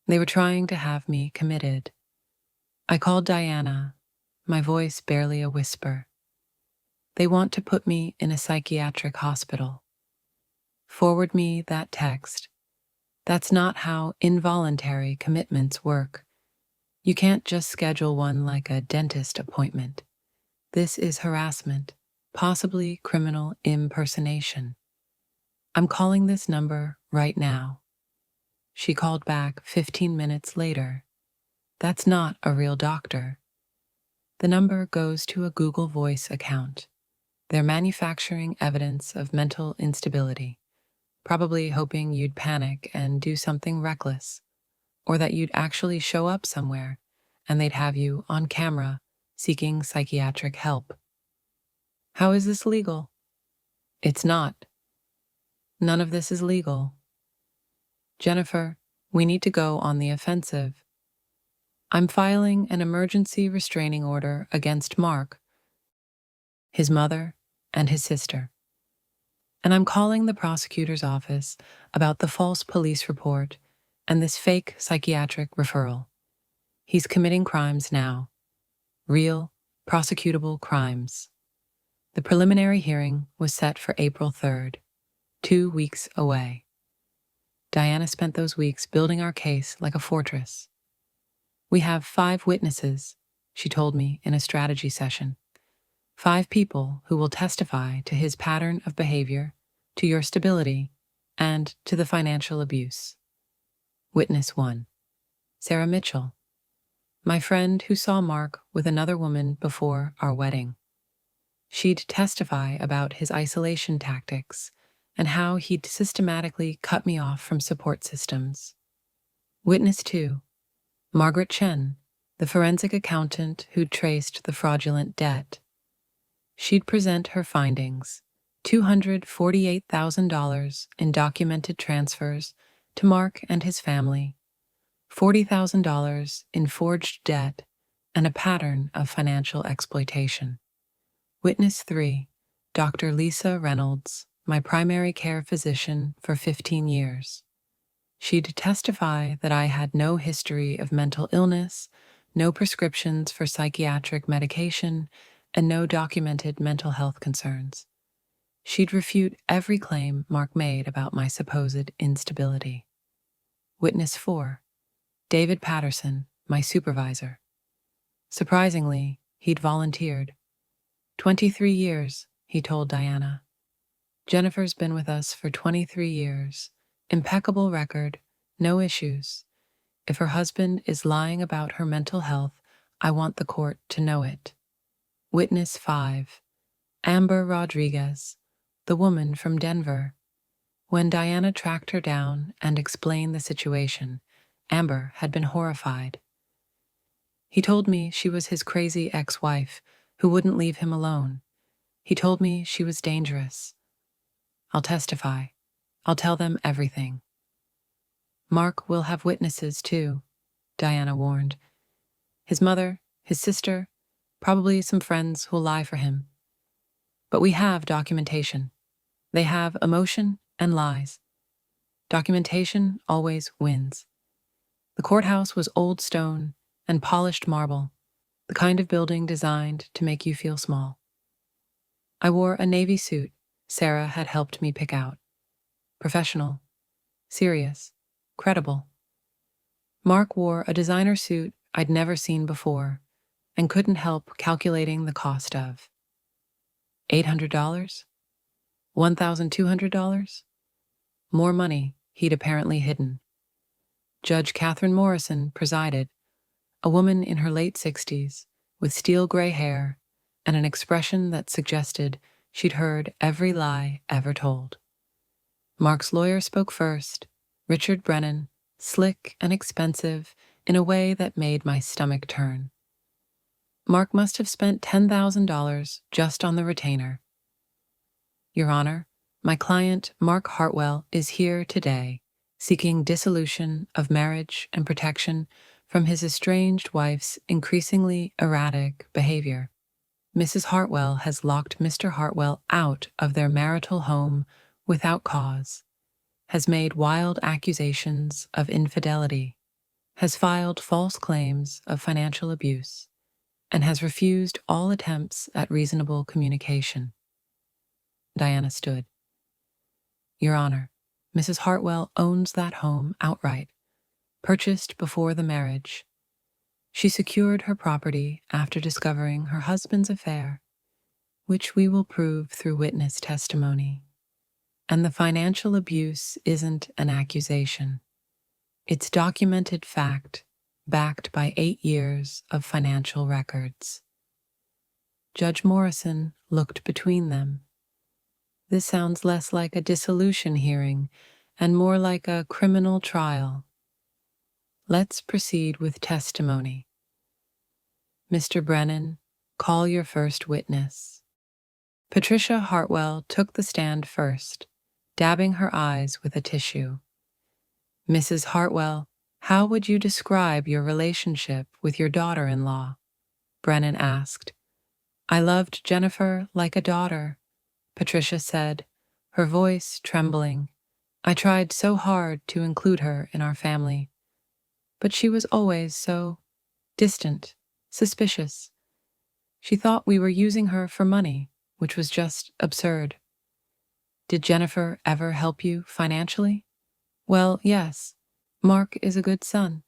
They were trying to have me committed. I called Diana, my voice barely a whisper. They want to put me in a psychiatric hospital. Forward me that text. That's not how involuntary commitments work. You can't just schedule one like a dentist appointment. This is harassment, possibly criminal impersonation. I'm calling this number right now. She called back 15 minutes later. That's not a real doctor. The number goes to a Google Voice account. They're manufacturing evidence of mental instability, probably hoping you'd panic and do something reckless, or that you'd actually show up somewhere and they'd have you on camera seeking psychiatric help. How is this legal? It's not. None of this is legal. Jennifer, we need to go on the offensive. I'm filing an emergency restraining order against Mark, his mother, and his sister. And I'm calling the prosecutor's office about the false police report and this fake psychiatric referral. He's committing crimes now. Real, prosecutable crimes. The preliminary hearing was set for April 3rd, 2 weeks away. Diana spent those weeks building our case like a fortress. We have 5 witnesses, she told me in a strategy session. 5 people who will testify to his pattern of behavior, to your stability, and to the financial abuse. Witness 1. Sarah Mitchell, my friend who saw Mark with another woman before our wedding. She'd testify about his isolation tactics and how he'd systematically cut me off from support systems. Witness 2. Margaret Chen, the forensic accountant who'd traced the fraudulent debt. She'd present her findings, $248,000 in documented transfers to Mark and his family, $40,000 in forged debt, and a pattern of financial exploitation. Witness 3. Dr. Lisa Reynolds, my primary care physician for 15 years. She'd testify that I had no history of mental illness, no prescriptions for psychiatric medication, and no documented mental health concerns. She'd refute every claim Mark made about my supposed instability. Witness 4. David Patterson, my supervisor. Surprisingly, he'd volunteered. 23 years, he told Diana. Jennifer's been with us for 23 years. Impeccable record, no issues. If her husband is lying about her mental health, I want the court to know it. Witness 5. Amber Rodriguez, the woman from Denver. When Diana tracked her down and explained the situation, Amber had been horrified. He told me she was his crazy ex-wife who wouldn't leave him alone. He told me she was dangerous. I'll testify. I'll tell them everything. Mark will have witnesses too, Diana warned. His mother, his sister, probably some friends who'll lie for him. But we have documentation. They have emotion and lies. Documentation always wins. The courthouse was old stone and polished marble, the kind of building designed to make you feel small. I wore a navy suit Sarah had helped me pick out. Professional, serious, credible. Mark wore a designer suit I'd never seen before and couldn't help calculating the cost of. $800? $1,200? More money he'd apparently hidden. Judge Catherine Morrison presided, a woman in her late 60s, with steel gray hair and an expression that suggested she'd heard every lie ever told. Mark's lawyer spoke first, Richard Brennan, slick and expensive in a way that made my stomach turn. Mark must have spent $10,000 just on the retainer. Your Honor, my client, Mark Hartwell, is here today, seeking dissolution of marriage and protection from his estranged wife's increasingly erratic behavior. Mrs. Hartwell has locked Mr. Hartwell out of their marital home without cause, has made wild accusations of infidelity, has filed false claims of financial abuse, and has refused all attempts at reasonable communication. Diana stood. Your Honor, Mrs. Hartwell owns that home outright, purchased before the marriage. She secured her property after discovering her husband's affair, which we will prove through witness testimony. And the financial abuse isn't an accusation. It's documented fact, backed by 8 years of financial records. Judge Morrison looked between them. This sounds less like a dissolution hearing and more like a criminal trial. Let's proceed with testimony. Mr. Brennan, call your first witness. Patricia Hartwell took the stand first, dabbing her eyes with a tissue. Mrs. Hartwell, how would you describe your relationship with your daughter-in-law? Brennan asked. I loved Jennifer like a daughter, Patricia said, her voice trembling. I tried so hard to include her in our family, but she was always so distant, suspicious. She thought we were using her for money, which was just absurd. Did Jennifer ever help you financially? Well, yes. Mark is a good son.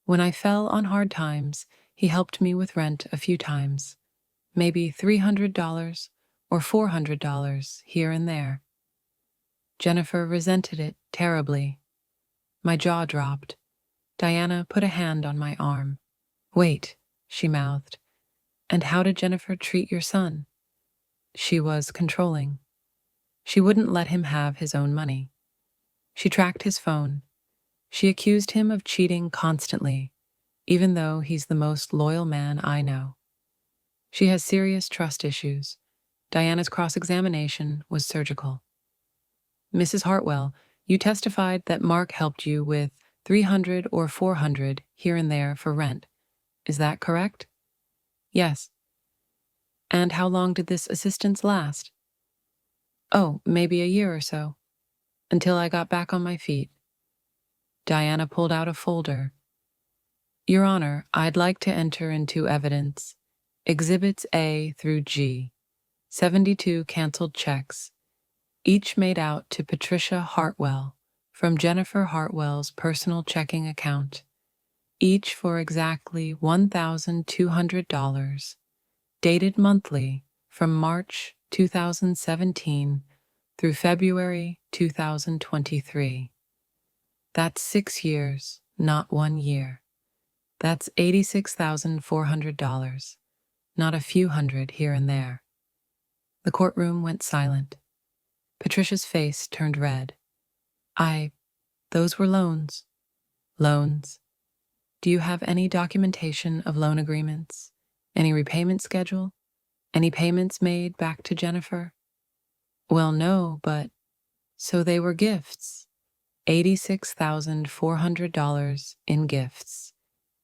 When I fell on hard times, he helped me with rent a few times. Maybe $300 or $400 here and there. Jennifer resented it terribly. My jaw dropped. Diana put a hand on my arm. Wait, she mouthed. And how did Jennifer treat your son? She was controlling. She wouldn't let him have his own money. She tracked his phone. She accused him of cheating constantly, even though he's the most loyal man I know. She has serious trust issues. Diana's cross-examination was surgical. Mrs. Hartwell, you testified that Mark helped you with $300 or $400 here and there for rent. Is that correct? Yes. And how long did this assistance last? Oh, maybe a year or so, until I got back on my feet. Diana pulled out a folder. Your Honor, I'd like to enter into evidence Exhibits A through G, 72 canceled checks, each made out to Patricia Hartwell from Jennifer Hartwell's personal checking account, each for exactly $1,200, dated monthly from March 2017 through February 2023. That's 6 years, not 1 year. That's $86,400, not a few hundred here and there. The courtroom went silent. Patricia's face turned red. Those were loans. Loans. Do you have any documentation of loan agreements? Any repayment schedule? Any payments made back to Jennifer? Well, no, but... So they were gifts. $86,400 in gifts.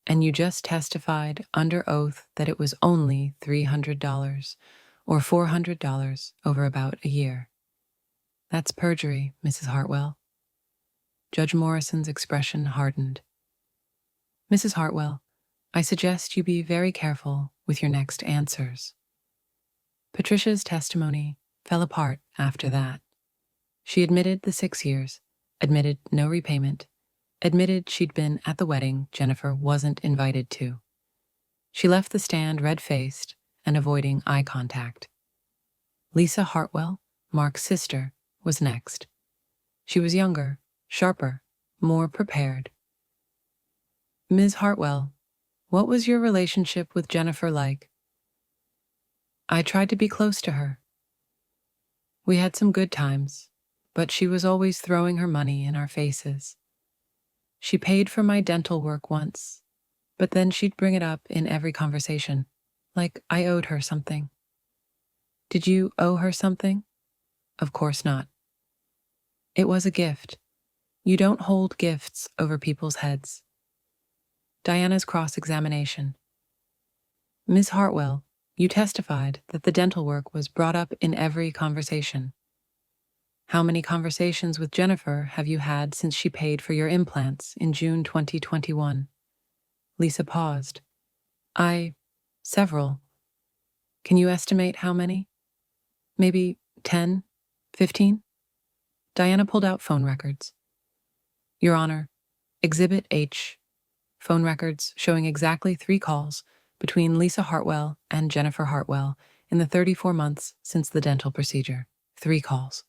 And you just testified under oath that it was only $300 or $400 over about a year. That's perjury, Mrs. Hartwell. Judge Morrison's expression hardened. Mrs. Hartwell, I suggest you be very careful with your next answers. Patricia's testimony fell apart after that. She admitted the 6 years, admitted no repayment, admitted she'd been at the wedding Jennifer wasn't invited to. She left the stand red-faced and avoiding eye contact. Lisa Hartwell, Mark's sister, was next. She was younger, sharper, more prepared. Ms. Hartwell, what was your relationship with Jennifer like? I tried to be close to her. We had some good times, but she was always throwing her money in our faces. She paid for my dental work once, but then she'd bring it up in every conversation, like I owed her something. Did you owe her something? Of course not. It was a gift. You don't hold gifts over people's heads. Diana's cross-examination. Ms. Hartwell, You testified that the dental work was brought up in every conversation. How many conversations with Jennifer have you had since she paid for your implants in June 2021? Lisa paused. Several. Can you estimate how many? Maybe 10? 15? Diana pulled out phone records. Your Honor, Exhibit H. Phone records showing exactly 3 calls between Lisa Hartwell and Jennifer Hartwell in the 34 months since the dental procedure. 3 calls.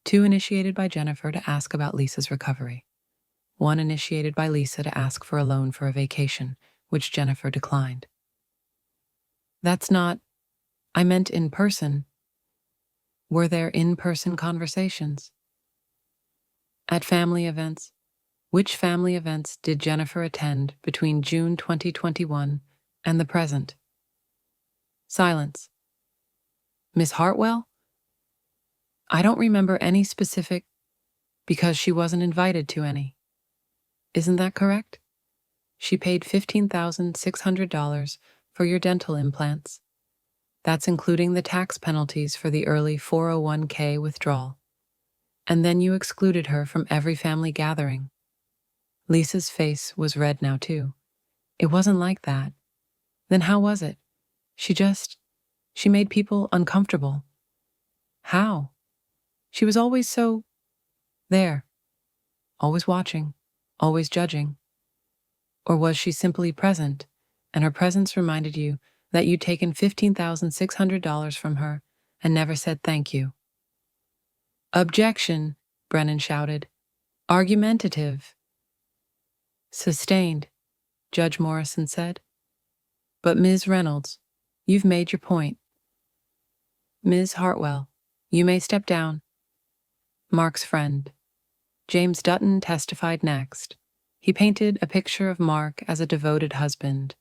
2 initiated by Jennifer to ask about Lisa's recovery. 1 initiated by Lisa to ask for a loan for a vacation, which Jennifer declined. That's not... I meant in person. Were there in-person conversations? At family events? Which family events did Jennifer attend between June 2021 and the present? Silence. Miss Hartwell? I don't remember any specific because she wasn't invited to any. Isn't that correct? She paid $15,600 for your dental implants. That's including the tax penalties for the early 401k withdrawal. And then you excluded her from every family gathering. Lisa's face was red now too. It wasn't like that. Then how was it? She made people uncomfortable. How? She was always so... there. Always watching. Always judging. Or was she simply present, and her presence reminded you that you'd taken $15,600 from her and never said thank you? Objection, Brennan shouted. Argumentative. Sustained, Judge Morrison said. But Ms. Reynolds, you've made your point. Ms. Hartwell, you may step down. Mark's friend, James Dutton, testified next. He painted a picture of Mark as a devoted husband,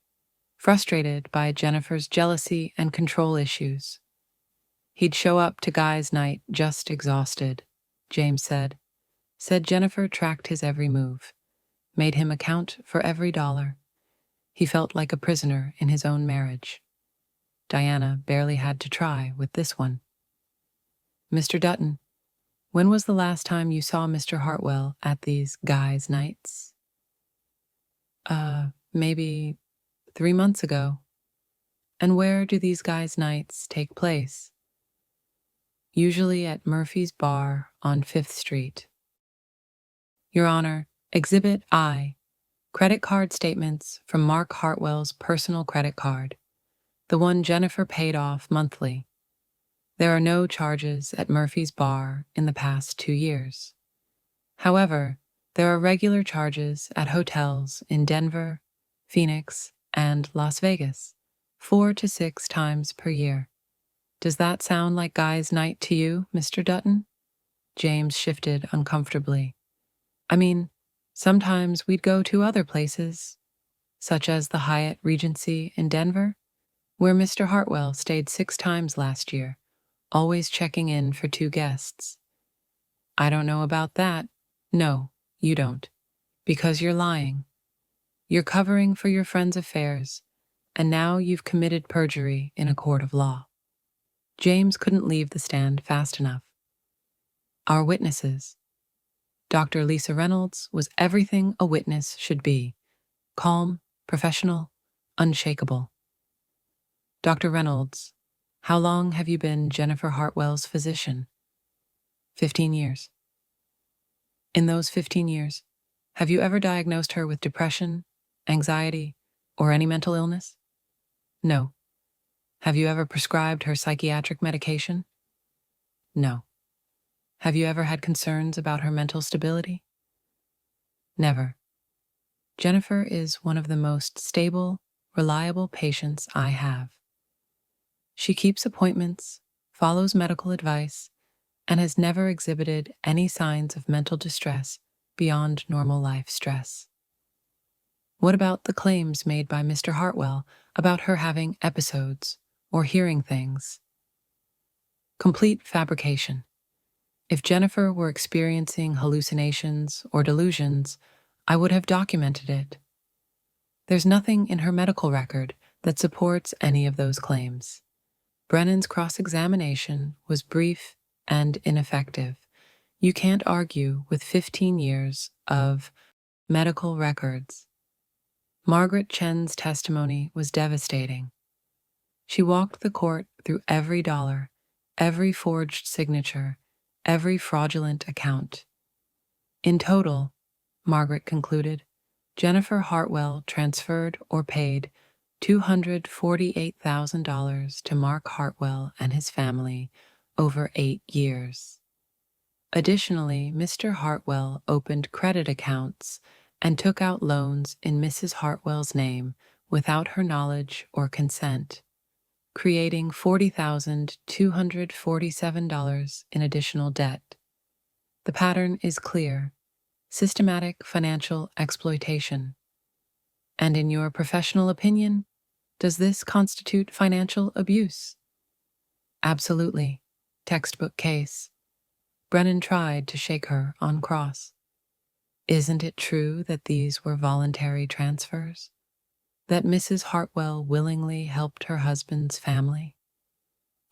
frustrated by Jennifer's jealousy and control issues. He'd show up to guys' night just exhausted, James said. Said Jennifer tracked his every move, made him account for every dollar. He felt like a prisoner in his own marriage. Diana barely had to try with this one. Mr. Dutton, when was the last time you saw Mr. Hartwell at these guys' nights? Maybe 3 months ago. And where do these guys' nights take place? Usually at Murphy's Bar on 5th Street. Your Honor, Exhibit I, credit card statements from Mark Hartwell's personal credit card, the one Jennifer paid off monthly. There are no charges at Murphy's Bar in the past 2 years. However, there are regular charges at hotels in Denver, Phoenix, and Las Vegas, 4 to 6 times per year. Does that sound like guys' night to you, Mr. Dutton? James shifted uncomfortably. I mean, sometimes we'd go to other places, such as the Hyatt Regency in Denver, where Mr. Hartwell stayed 6 times last year, always checking in for 2 guests. I don't know about that. No, you don't. Because you're lying. You're covering for your friend's affairs, and now you've committed perjury in a court of law. James couldn't leave the stand fast enough. Our witnesses. Dr. Lisa Reynolds was everything a witness should be. Calm, professional, unshakable. Dr. Reynolds, how long have you been Jennifer Hartwell's physician? 15 years. In those 15 years, have you ever diagnosed her with depression, anxiety, or any mental illness? No. Have you ever prescribed her psychiatric medication? No. Have you ever had concerns about her mental stability? Never. Jennifer is one of the most stable, reliable patients I have. She keeps appointments, follows medical advice, and has never exhibited any signs of mental distress beyond normal life stress. What about the claims made by Mr. Hartwell about her having episodes or hearing things? Complete fabrication. If Jennifer were experiencing hallucinations or delusions, I would have documented it. There's nothing in her medical record that supports any of those claims. Brennan's cross-examination was brief and ineffective. You can't argue with 15 years of medical records. Margaret Chen's testimony was devastating. She walked the court through every dollar, every forged signature, every fraudulent account. In total, Margaret concluded, Jennifer Hartwell transferred or paid $248,000 to Mark Hartwell and his family over 8 years. Additionally, Mr. Hartwell opened credit accounts and took out loans in Mrs. Hartwell's name without her knowledge or consent, creating $40,247 in additional debt. The pattern is clear: systematic financial exploitation. And in your professional opinion, does this constitute financial abuse? Absolutely. Textbook case. Brennan tried to shake her on cross. Isn't it true that these were voluntary transfers? That Mrs. Hartwell willingly helped her husband's family?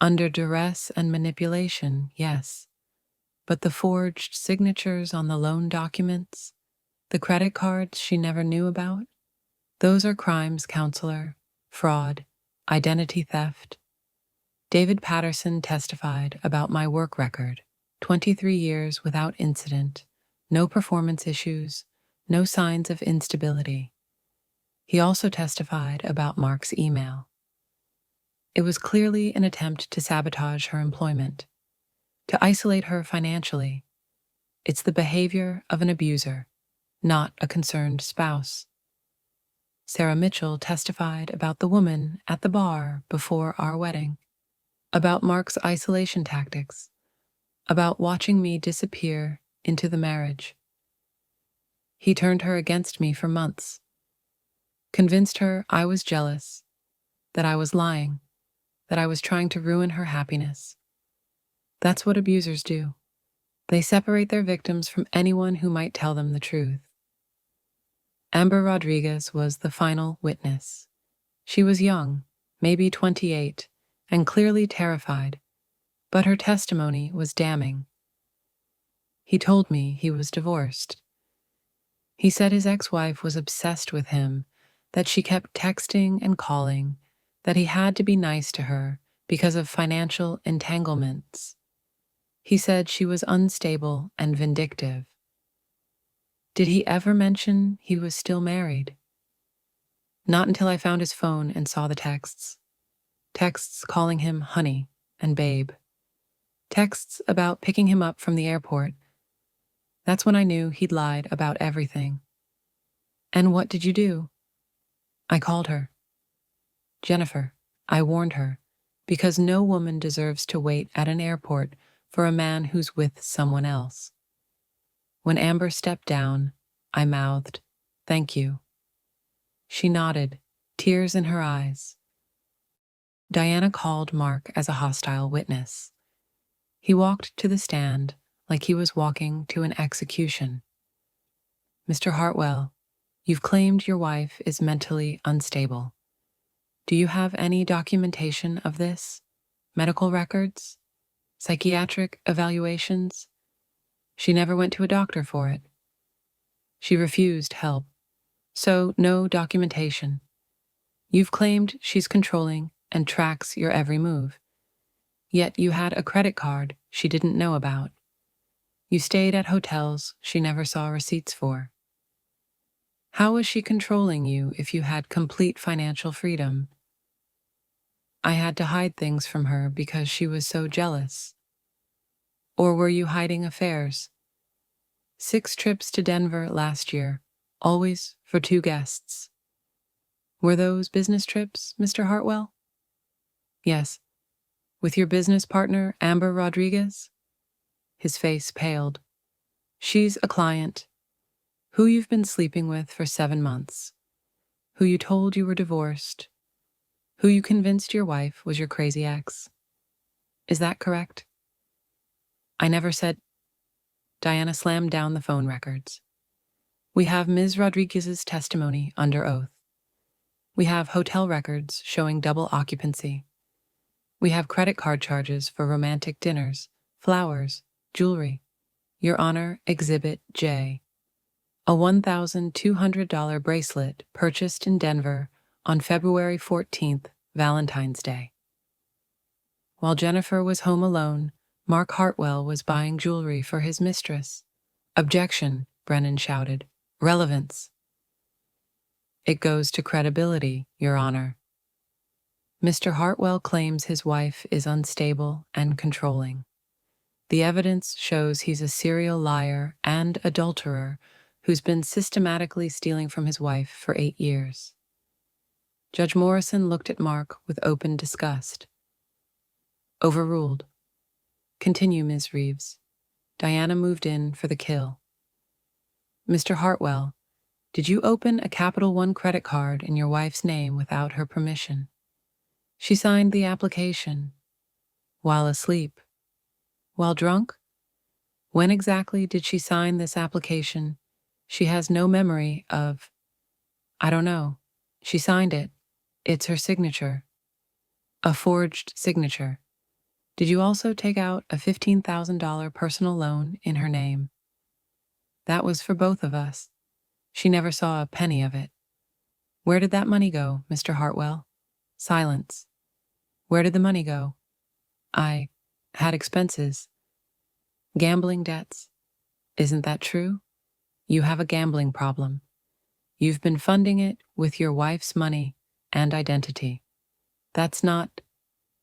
Under duress and manipulation, yes. But the forged signatures on the loan documents, the credit cards she never knew about, those are crimes, counselor. Fraud, identity theft. David Patterson testified about my work record: 23 years without incident, no performance issues, no signs of instability. He also testified about Mark's email. It was clearly an attempt to sabotage her employment, to isolate her financially. It's the behavior of an abuser, not a concerned spouse. Sarah Mitchell testified about the woman at the bar before our wedding, about Mark's isolation tactics, about watching me disappear into the marriage. He turned her against me for months, convinced her I was jealous, that I was lying, that I was trying to ruin her happiness. That's what abusers do. They separate their victims from anyone who might tell them the truth. Amber Rodriguez was the final witness. She was young, maybe 28, and clearly terrified, but her testimony was damning. He told me he was divorced. He said his ex-wife was obsessed with him, that she kept texting and calling, that he had to be nice to her because of financial entanglements. He said she was unstable and vindictive. Did he ever mention he was still married? Not until I found his phone and saw the texts. Texts calling him honey and babe. Texts about picking him up from the airport. That's when I knew he'd lied about everything. And what did you do? I called her. Jennifer, I warned her, because no woman deserves to wait at an airport for a man who's with someone else. When Amber stepped down, I mouthed, "Thank you." She nodded, tears in her eyes. Diana called Mark as a hostile witness. He walked to the stand like he was walking to an execution. Mr. Hartwell, you've claimed your wife is mentally unstable. Do you have any documentation of this? Medical records? Psychiatric evaluations? She never went to a doctor for it. She refused help, so no documentation. You've claimed she's controlling and tracks your every move. Yet you had a credit card she didn't know about. You stayed at hotels she never saw receipts for. How was she controlling you if you had complete financial freedom? I had to hide things from her because she was so jealous. Or were you hiding affairs? 6 trips to Denver last year, always for 2 guests. Were those business trips, Mr. Hartwell? Yes. With your business partner, Amber Rodriguez? His face paled. She's a client, who you've been sleeping with for 7 months, who you told you were divorced, who you convinced your wife was your crazy ex. Is that correct? I never said. Diana slammed down the phone records. We have Ms. Rodriguez's testimony under oath. We have hotel records showing double occupancy. We have credit card charges for romantic dinners, flowers, jewelry. Your Honor, Exhibit J. A $1,200 bracelet purchased in Denver on February 14th, Valentine's Day. While Jennifer was home alone, Mark Hartwell was buying jewelry for his mistress. Objection, Brennan shouted. Relevance. It goes to credibility, Your Honor. Mr. Hartwell claims his wife is unstable and controlling. The evidence shows he's a serial liar and adulterer who's been systematically stealing from his wife for 8 years. Judge Morrison looked at Mark with open disgust. Overruled. Continue, Ms. Reeves. Diana moved in for the kill. Mr. Hartwell, did you open a Capital One credit card in your wife's name without her permission? She signed the application. While asleep? While drunk? When exactly did she sign this application? She has no memory of... I don't know. She signed it. It's her signature. A forged signature. Did you also take out a $15,000 personal loan in her name? That was for both of us. She never saw a penny of it. Where did that money go, Mr. Hartwell? Silence. Where did the money go? I had expenses. Gambling debts. Isn't that true? You have a gambling problem. You've been funding it with your wife's money and identity. That's not...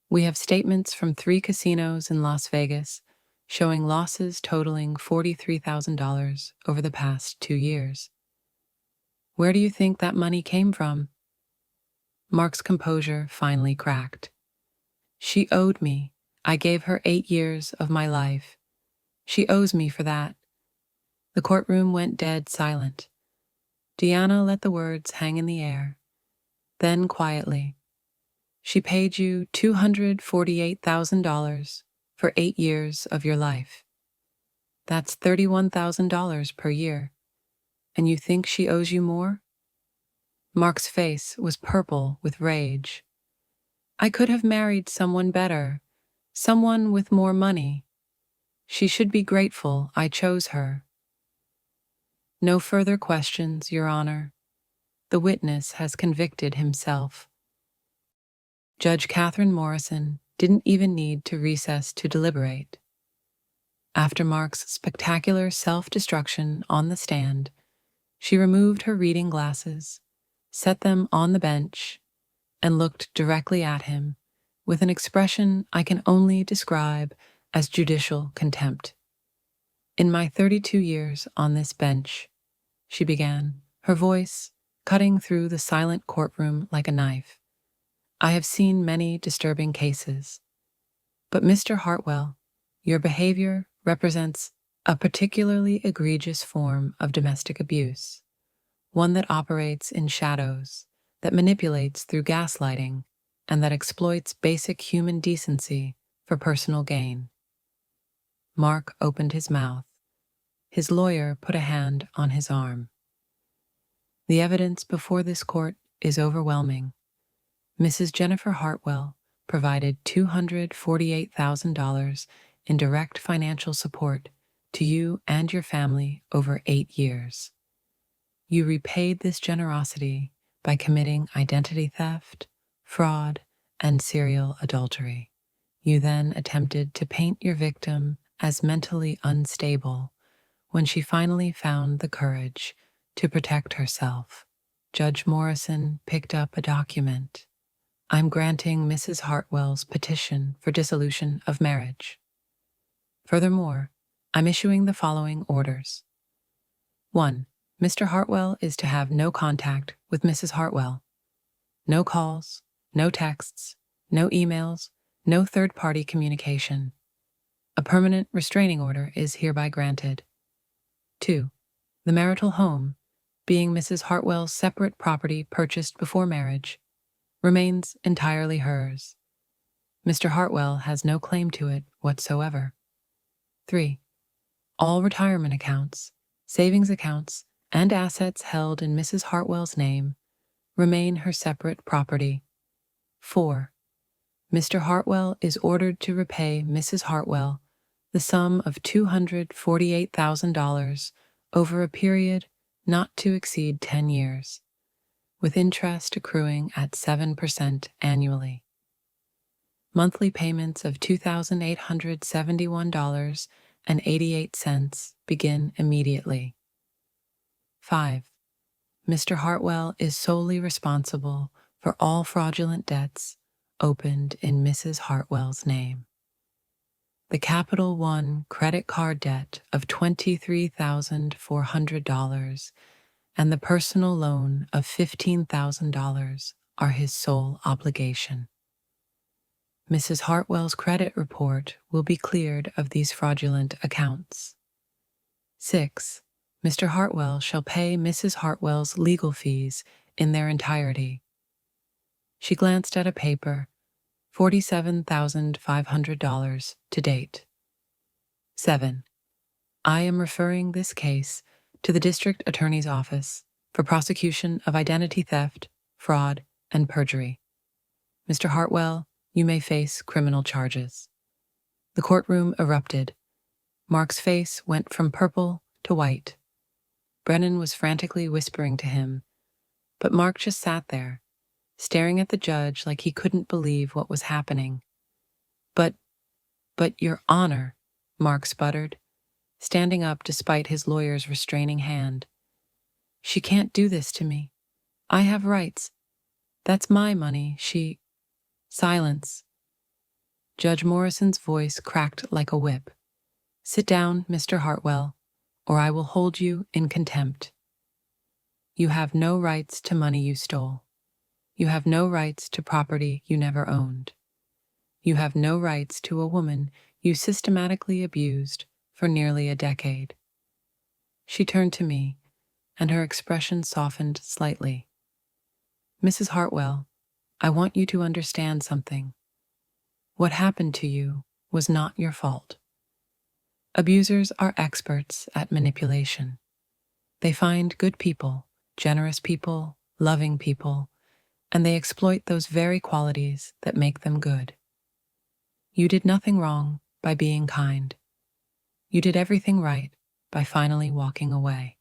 We have statements from 3 casinos in Las Vegas showing losses totaling $43,000 over the past 2 years. Where do you think that money came from? Mark's composure finally cracked. She owed me. I gave her 8 years of my life. She owes me for that. The courtroom went dead silent. Deanna let the words hang in the air. Then quietly, she paid you $248,000 for 8 years of your life. That's $31,000 per year. And you think she owes you more? Mark's face was purple with rage. I could have married someone better, someone with more money. She should be grateful I chose her. No further questions, Your Honor. The witness has convicted himself. Judge Catherine Morrison didn't even need to recess to deliberate. After Mark's spectacular self-destruction on the stand, she removed her reading glasses, set them on the bench, and looked directly at him with an expression I can only describe as judicial contempt. In my 32 years on this bench, she began, her voice cutting through the silent courtroom like a knife, I have seen many disturbing cases. But Mr. Hartwell, your behavior represents a particularly egregious form of domestic abuse, one that operates in shadows, that manipulates through gaslighting, and that exploits basic human decency for personal gain. Mark opened his mouth. His lawyer put a hand on his arm. The evidence before this court is overwhelming. Mrs. Jennifer Hartwell provided $248,000 in direct financial support to you and your family over 8 years. You repaid this generosity by committing identity theft, fraud, and serial adultery. You then attempted to paint your victim as mentally unstable when she finally found the courage to protect herself. Judge Morrison picked up a document. I'm granting Mrs. Hartwell's petition for dissolution of marriage. Furthermore, I'm issuing the following orders. 1. Mr. Hartwell is to have no contact with Mrs. Hartwell. No calls, no texts, no emails, no third-party communication. A permanent restraining order is hereby granted. 2. The marital home, being Mrs. Hartwell's separate property purchased before marriage, remains entirely hers. Mr. Hartwell has no claim to it whatsoever. 3. All retirement accounts, savings accounts, and assets held in Mrs. Hartwell's name remain her separate property. 4. Mr. Hartwell is ordered to repay Mrs. Hartwell the sum of $248,000 over a period not to exceed 10 years, with interest accruing at 7% annually. Monthly payments of $2,871.88 begin immediately. 5. Mr. Hartwell is solely responsible for all fraudulent debts opened in Mrs. Hartwell's name. The Capital One credit card debt of $23,400 and the personal loan of $15,000 are his sole obligation. Mrs. Hartwell's credit report will be cleared of these fraudulent accounts. 6. Mr. Hartwell shall pay Mrs. Hartwell's legal fees in their entirety. She glanced at a paper, $47,500 to date. 7. I am referring this case to the District Attorney's Office for prosecution of identity theft, fraud, and perjury. Mr. Hartwell, you may face criminal charges. The courtroom erupted. Mark's face went from purple to white. Brennan was frantically whispering to him, but Mark just sat there, staring at the judge like he couldn't believe what was happening. But, Your Honor, Mark sputtered, standing up despite his lawyer's restraining hand. She can't do this to me. I have rights. That's my money. Silence. Judge Morrison's voice cracked like a whip. Sit down, Mr. Hartwell, or I will hold you in contempt. You have no rights to money you stole. You have no rights to property you never owned. You have no rights to a woman you systematically abused for nearly a decade. She turned to me, and her expression softened slightly. Mrs. Hartwell, I want you to understand something. What happened to you was not your fault. Abusers are experts at manipulation. They find good people, generous people, loving people, and they exploit those very qualities that make them good. You did nothing wrong by being kind. You did everything right by finally walking away.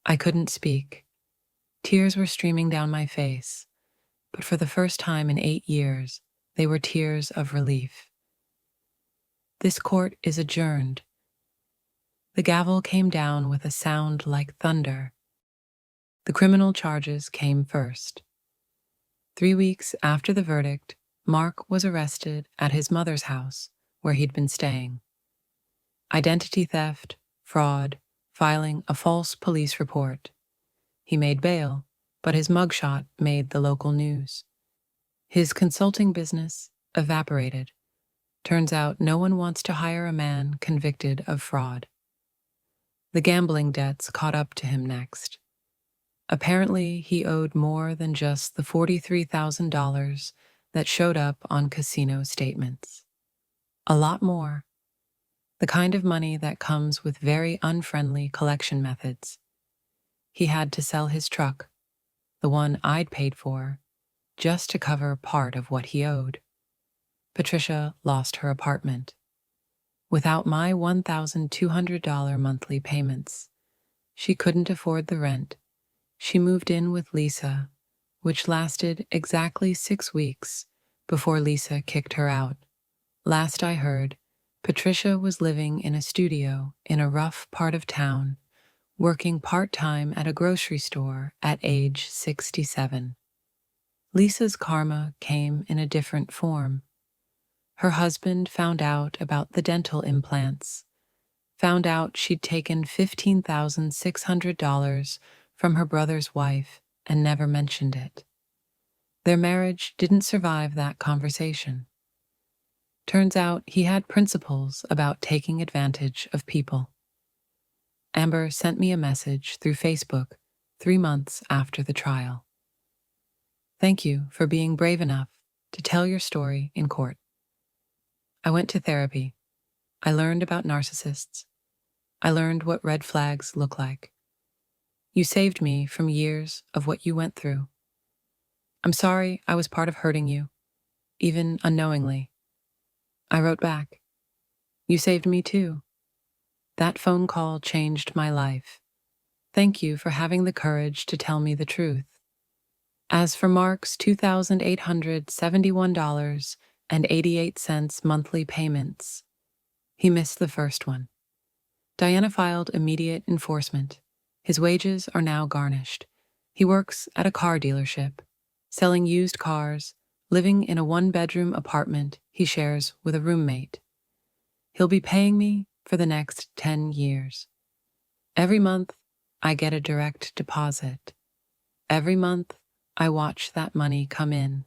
I couldn't speak. Tears were streaming down my face, but for the first time in 8 years, they were tears of relief. This court is adjourned. The gavel came down with a sound like thunder. The criminal charges came first. 3 weeks after the verdict, Mark was arrested at his mother's house, where he'd been staying. Identity theft, fraud, filing a false police report. He made bail, but his mugshot made the local news. His consulting business evaporated. Turns out no one wants to hire a man convicted of fraud. The gambling debts caught up to him next. Apparently, he owed more than just the $43,000 that showed up on casino statements. A lot more. The kind of money that comes with very unfriendly collection methods. He had to sell his truck, the one I'd paid for, just to cover part of what he owed. Patricia lost her apartment. Without my $1,200 monthly payments, she couldn't afford the rent. She moved in with Lisa, which lasted exactly 6 weeks before Lisa kicked her out. Last I heard, Patricia was living in a studio in a rough part of town, working part-time at a grocery store at age 67. Lisa's karma came in a different form. Her husband found out about the dental implants, found out she'd taken $15,600 from her brother's wife and never mentioned it. Their marriage didn't survive that conversation. Turns out he had principles about taking advantage of people. Amber sent me a message through Facebook 3 months after the trial. Thank you for being brave enough to tell your story in court. I went to therapy. I learned about narcissists. I learned what red flags look like. You saved me from years of what you went through. I'm sorry I was part of hurting you, even unknowingly. I wrote back, you saved me too. That phone call changed my life. Thank you for having the courage to tell me the truth. As for Mark's $2,871.88 monthly payments, he missed the first one. Diana filed immediate enforcement. His wages are now garnished. He works at a car dealership, selling used cars, living in a one-bedroom apartment he shares with a roommate. He'll be paying me for the next 10 years. Every month, I get a direct deposit. Every month, I watch that money come in.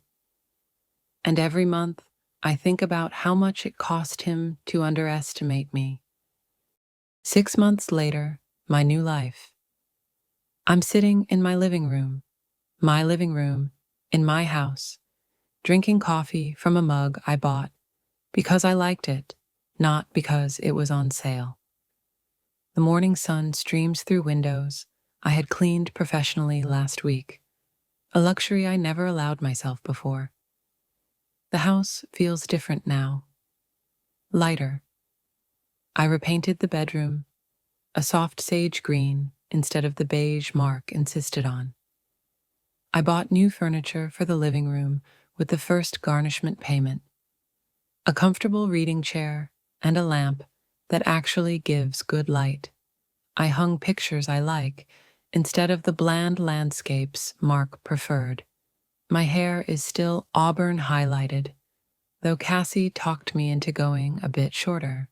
And every month, I think about how much it cost him to underestimate me. 6 months later, my new life. I'm sitting in my living room, in my house, drinking coffee from a mug I bought because I liked it, not because it was on sale. The morning sun streams through windows I had cleaned professionally last week, a luxury I never allowed myself before. The house feels different now, lighter. I repainted the bedroom, a soft sage green instead of the beige Mark insisted on. I bought new furniture for the living room with the first garnishment payment, a comfortable reading chair and a lamp that actually gives good light. I hung pictures I like instead of the bland landscapes Mark preferred. My hair is still auburn highlighted, though Cassie talked me into going a bit shorter.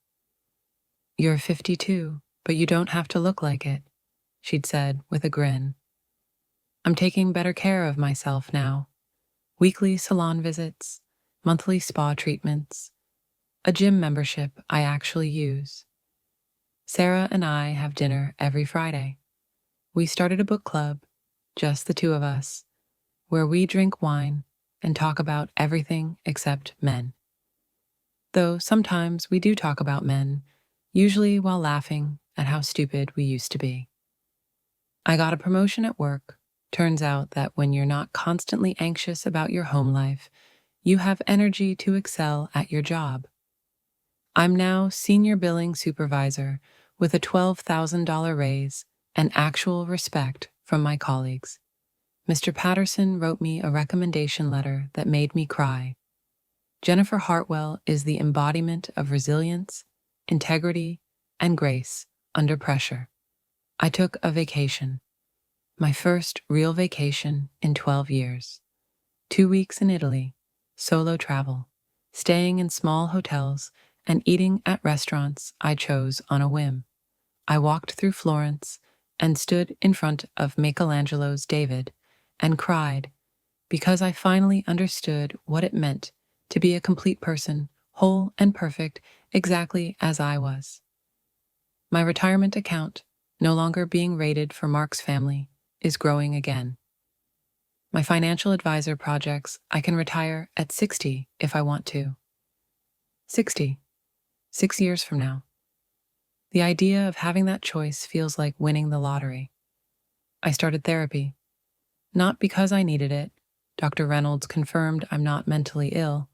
You're 52, but you don't have to look like it, she'd said with a grin. I'm taking better care of myself now. Weekly salon visits, monthly spa treatments, a gym membership I actually use. Sarah and I have dinner every Friday. We started a book club, just the two of us, where we drink wine and talk about everything except men. Though sometimes we do talk about men, usually while laughing at how stupid we used to be. I got a promotion at work. Turns out that when you're not constantly anxious about your home life, you have energy to excel at your job. I'm now senior billing supervisor with a $12,000 raise and actual respect from my colleagues. Mr. Patterson wrote me a recommendation letter that made me cry. Jennifer Hartwell is the embodiment of resilience, integrity, and grace under pressure. I took a vacation. My first real vacation in 12 years. 2 weeks in Italy, solo travel, staying in small hotels and eating at restaurants I chose on a whim. I walked through Florence and stood in front of Michelangelo's David and cried because I finally understood what it meant to be a complete person, whole and perfect, exactly as I was. My retirement account, no longer being rated for Mark's family, is growing again. My financial advisor projects I can retire at 60 if I want to. 60. 6 years from now. The idea of having that choice feels like winning the lottery. I started therapy. Not because I needed it, Dr. Reynolds confirmed I'm not mentally ill,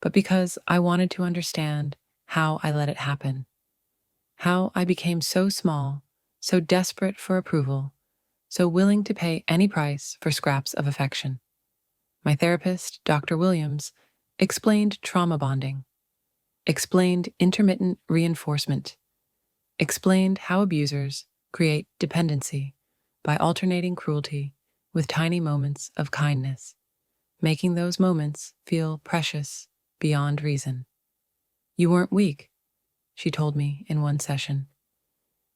but because I wanted to understand how I let it happen. How I became so small, so desperate for approval, so willing to pay any price for scraps of affection. My therapist, Dr. Williams, explained trauma bonding, explained intermittent reinforcement, explained how abusers create dependency by alternating cruelty with tiny moments of kindness, making those moments feel precious beyond reason. You weren't weak, she told me in one session.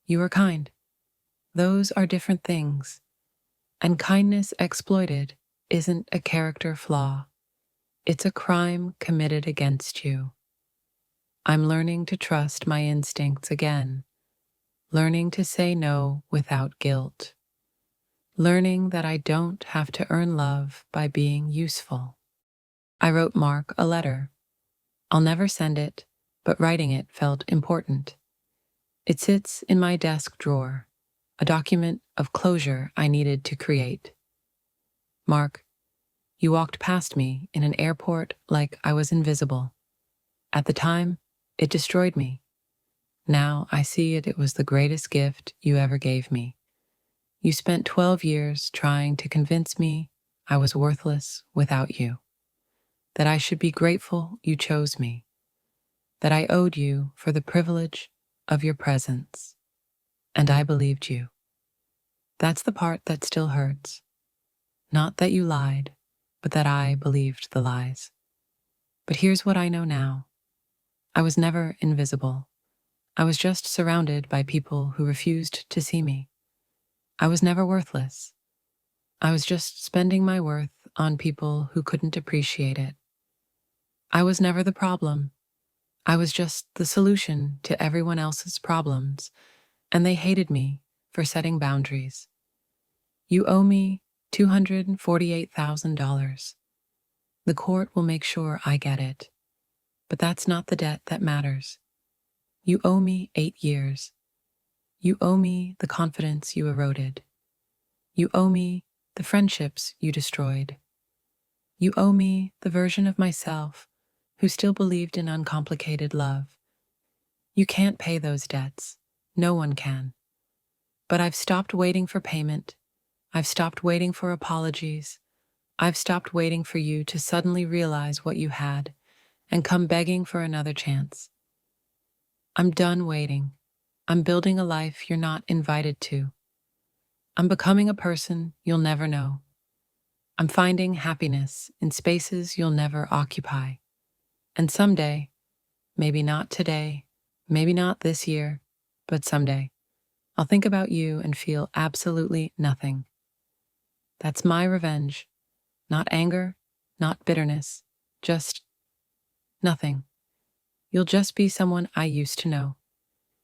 You were kind. Those are different things. And kindness exploited isn't a character flaw. It's a crime committed against you. I'm learning to trust my instincts again, learning to say no without guilt, learning that I don't have to earn love by being useful. I wrote Mark a letter. I'll never send it, but writing it felt important. It sits in my desk drawer, a document of closure I needed to create. Mark, you walked past me in an airport like I was invisible. At the time, it destroyed me. Now I see it was the greatest gift you ever gave me. You spent 12 years trying to convince me I was worthless without you, that I should be grateful you chose me, that I owed you for the privilege of your presence. And I believed you. That's the part that still hurts. Not that you lied, but that I believed the lies. But here's what I know now. I was never invisible. I was just surrounded by people who refused to see me. I was never worthless. I was just spending my worth on people who couldn't appreciate it. I was never the problem. I was just the solution to everyone else's problems, and they hated me for setting boundaries. You owe me $248,000. The court will make sure I get it, but that's not the debt that matters. You owe me 8 years. You owe me the confidence you eroded. You owe me the friendships you destroyed. You owe me the version of myself who still believed in uncomplicated love. You can't pay those debts. No one can. But I've stopped waiting for payment. I've stopped waiting for apologies. I've stopped waiting for you to suddenly realize what you had and come begging for another chance. I'm done waiting. I'm building a life you're not invited to. I'm becoming a person you'll never know. I'm finding happiness in spaces you'll never occupy. And someday, maybe not today, maybe not this year, but someday, I'll think about you and feel absolutely nothing. That's my revenge. Not anger, not bitterness, just nothing. You'll just be someone I used to know,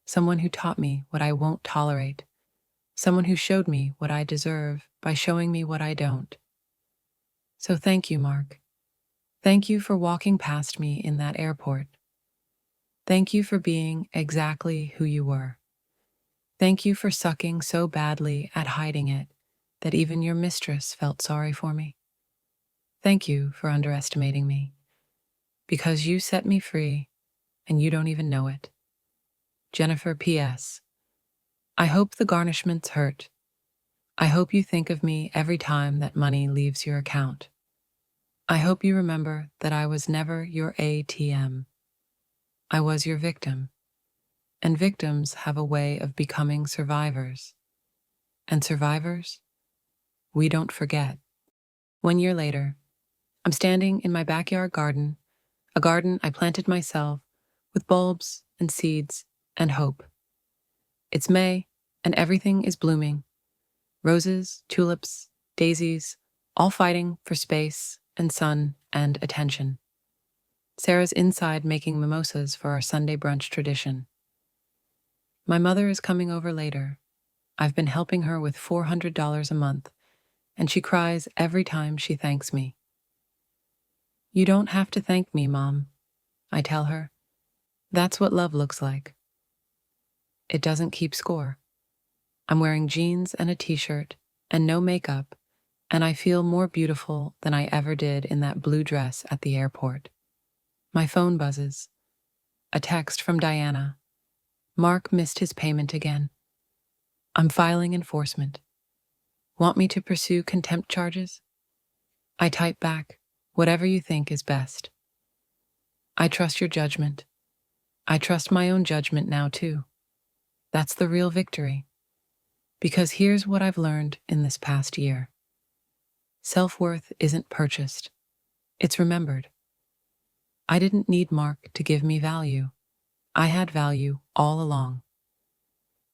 someone who taught me what I won't tolerate, someone who showed me what I deserve by showing me what I don't. So thank you, Mark. Thank you for walking past me in that airport. Thank you for being exactly who you were. Thank you for sucking so badly at hiding it that even your mistress felt sorry for me. Thank you for underestimating me, because you set me free and you don't even know it. Jennifer P.S. I hope the garnishments hurt. I hope you think of me every time that money leaves your account. I hope you remember that I was never your ATM. I was your victim. And victims have a way of becoming survivors. And survivors, we don't forget. 1 year later, I'm standing in my backyard garden, a garden I planted myself with bulbs and seeds and hope. It's May, and everything is blooming. Roses, tulips, daisies, all fighting for space and sun and attention. Sarah's inside making mimosas for our Sunday brunch tradition. My mother is coming over later. I've been helping her with $400 a month, and she cries every time she thanks me. You don't have to thank me, Mom, I tell her. That's what love looks like. It doesn't keep score. I'm wearing jeans and a t-shirt and no makeup, and I feel more beautiful than I ever did in that blue dress at the airport. My phone buzzes. A text from Diana. Mark missed his payment again. I'm filing enforcement. Want me to pursue contempt charges? I type back, whatever you think is best. I trust your judgment. I trust my own judgment now too. That's the real victory. Because here's what I've learned in this past year. Self-worth isn't purchased. It's remembered. I didn't need Mark to give me value. I had value all along.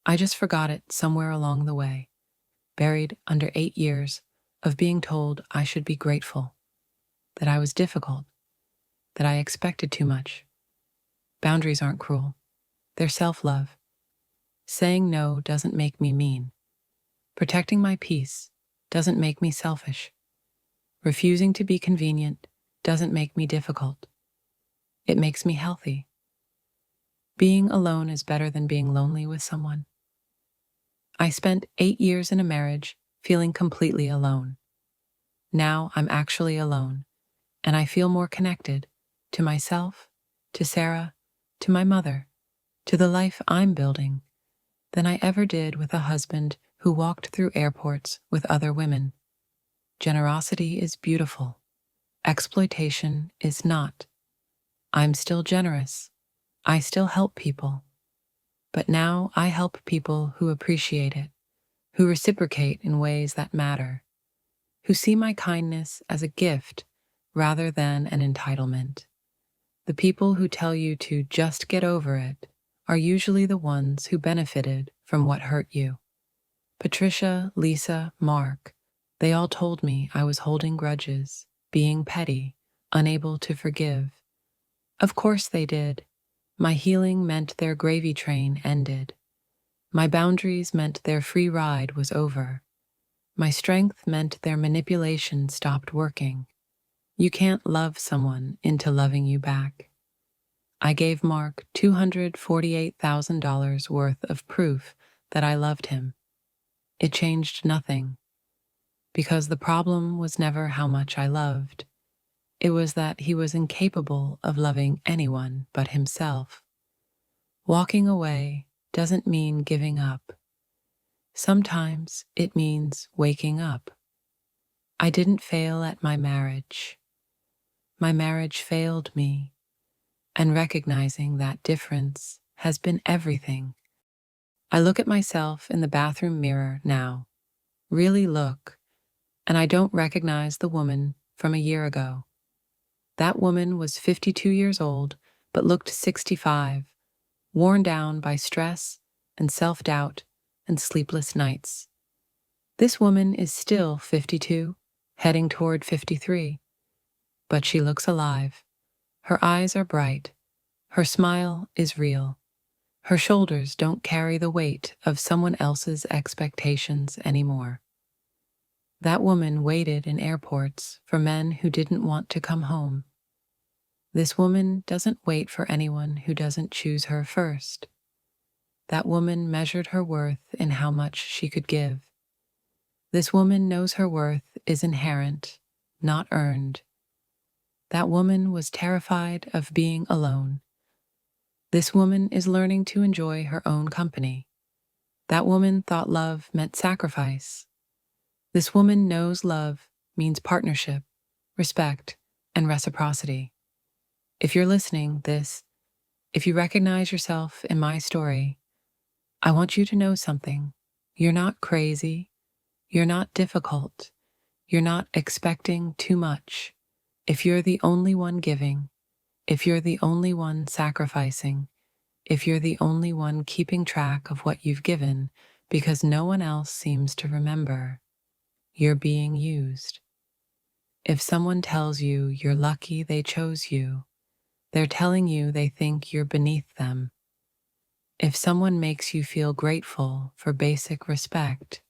I just forgot it somewhere along the way, buried under 8 years of being told I should be grateful, that I was difficult, that I expected too much. Boundaries aren't cruel. They're self-love. Saying no doesn't make me mean. Protecting my peace doesn't make me selfish. Refusing to be convenient doesn't make me difficult. It makes me healthy. Being alone is better than being lonely with someone. I spent 8 years in a marriage feeling completely alone. Now I'm actually alone, and I feel more connected to myself, to Sarah, to my mother, to the life I'm building than I ever did with a husband who walked through airports with other women. Generosity is beautiful. Exploitation is not. I'm still generous. I still help people. But now I help people who appreciate it, who reciprocate in ways that matter, who see my kindness as a gift rather than an entitlement. The people who tell you to just get over it are usually the ones who benefited from what hurt you. Patricia, Lisa, Mark, they all told me I was holding grudges, being petty, unable to forgive. Of course they did. My healing meant their gravy train ended. My boundaries meant their free ride was over. My strength meant their manipulation stopped working. You can't love someone into loving you back. I gave Mark $248,000 worth of proof that I loved him. It changed nothing, because the problem was never how much I loved. It was that he was incapable of loving anyone but himself. Walking away doesn't mean giving up. Sometimes it means waking up. I didn't fail at my marriage. My marriage failed me, and recognizing that difference has been everything. I look at myself in the bathroom mirror now, really look, and I don't recognize the woman from a year ago. That woman was 52 years old, but looked 65, worn down by stress and self-doubt and sleepless nights. This woman is still 52, heading toward 53, but she looks alive. Her eyes are bright. Her smile is real. Her shoulders don't carry the weight of someone else's expectations anymore. That woman waited in airports for men who didn't want to come home. This woman doesn't wait for anyone who doesn't choose her first. That woman measured her worth in how much she could give. This woman knows her worth is inherent, not earned. That woman was terrified of being alone. This woman is learning to enjoy her own company. That woman thought love meant sacrifice. This woman knows love means partnership, respect, and reciprocity. If you're listening if you recognize yourself in my story, I want you to know something. You're not crazy. You're not difficult. You're not expecting too much. If you're the only one giving, if you're the only one sacrificing, if you're the only one keeping track of what you've given because no one else seems to remember, you're being used. If someone tells you you're lucky they chose you, they're telling you they think you're beneath them. If someone makes you feel grateful for basic respect,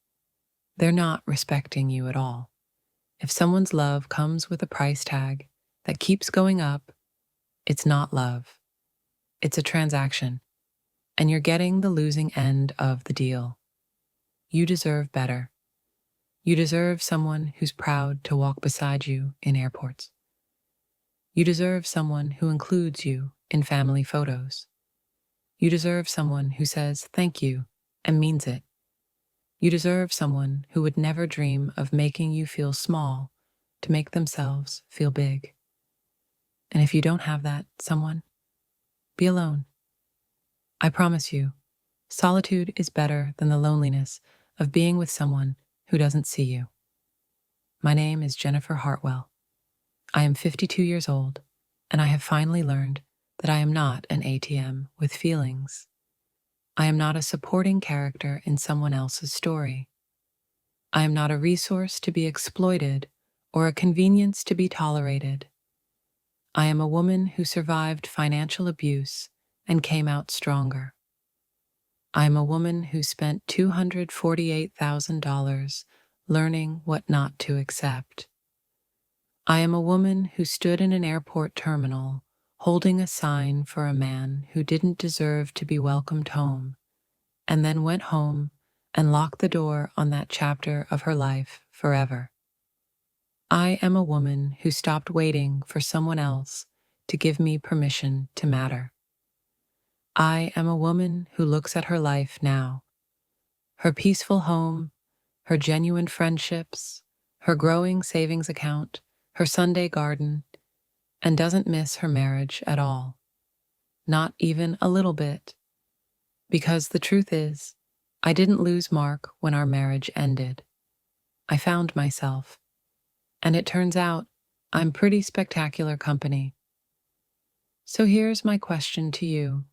they're not respecting you at all. If someone's love comes with a price tag that keeps going up, it's not love. It's a transaction, and you're getting the losing end of the deal. You deserve better. You deserve someone who's proud to walk beside you in airports. You deserve someone who includes you in family photos. You deserve someone who says thank you and means it. You deserve someone who would never dream of making you feel small to make themselves feel big. And if you don't have that someone, be alone. I promise you, solitude is better than the loneliness of being with someone who doesn't see you. My name is Jennifer Hartwell. I am 52 years old, and I have finally learned that I am not an ATM with feelings. I am not a supporting character in someone else's story. I am not a resource to be exploited or a convenience to be tolerated. I am a woman who survived financial abuse and came out stronger. I am a woman who spent $248,000 learning what not to accept. I am a woman who stood in an airport terminal holding a sign for a man who didn't deserve to be welcomed home, and then went home and lock the door on that chapter of her life forever. I am a woman who stopped waiting for someone else to give me permission to matter. I am a woman who looks at her life now, her peaceful home, her genuine friendships, her growing savings account, her Sunday garden, and doesn't miss her marriage at all. Not even a little bit. Because the truth is, I didn't lose Mark when our marriage ended. I found myself. And it turns out I'm pretty spectacular company. So here's my question to you.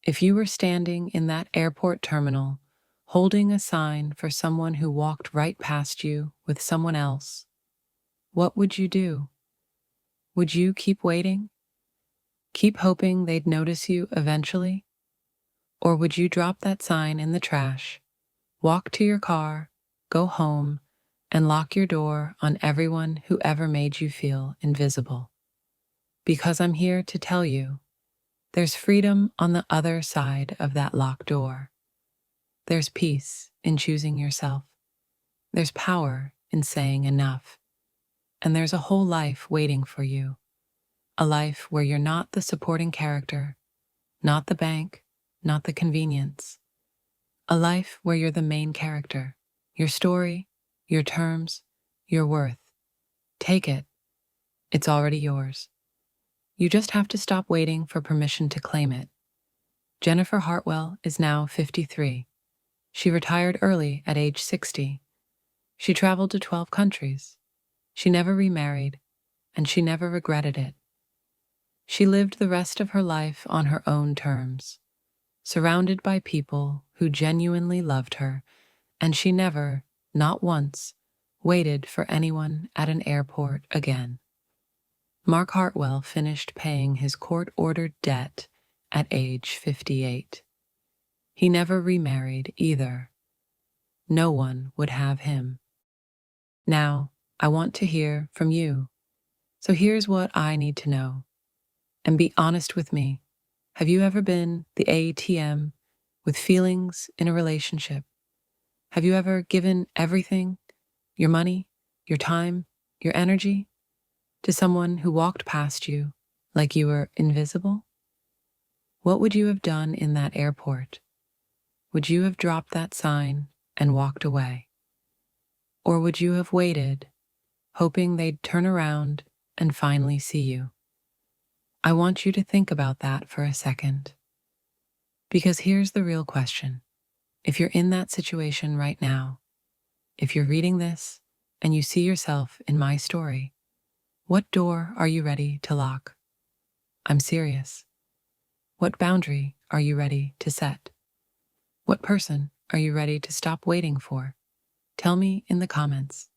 If you were standing in that airport terminal, holding a sign for someone who walked right past you with someone else, what would you do? Would you keep waiting? Keep hoping they'd notice you eventually? Or would you drop that sign in the trash, walk to your car, go home, and lock your door on everyone who ever made you feel invisible? Because I'm here to tell you, there's freedom on the other side of that locked door. There's peace in choosing yourself. There's power in saying enough. And there's a whole life waiting for you. A life where you're not the supporting character, not the bank, not the convenience. A life where you're the main character, your story, your terms, your worth. Take it. It's already yours. You just have to stop waiting for permission to claim it. Jennifer Hartwell is now 53. She retired early at age 60. She traveled to 12 countries. She never remarried, and she never regretted it. She lived the rest of her life on her own terms, surrounded by people who genuinely loved her, and she never, not once, waited for anyone at an airport again. Mark Hartwell finished paying his court-ordered debt at age 58. He never remarried either. No one would have him. Now, I want to hear from you. So here's what I need to know. And be honest with me. Have you ever been the ATM with feelings in a relationship? Have you ever given everything, your money, your time, your energy, to someone who walked past you like you were invisible? What would you have done in that airport? Would you have dropped that sign and walked away? Or would you have waited, hoping they'd turn around and finally see you? I want you to think about that for a second. Because here's the real question. If you're in that situation right now, if you're reading this and you see yourself in my story, what door are you ready to lock? I'm serious. What boundary are you ready to set? What person are you ready to stop waiting for? Tell me in the comments.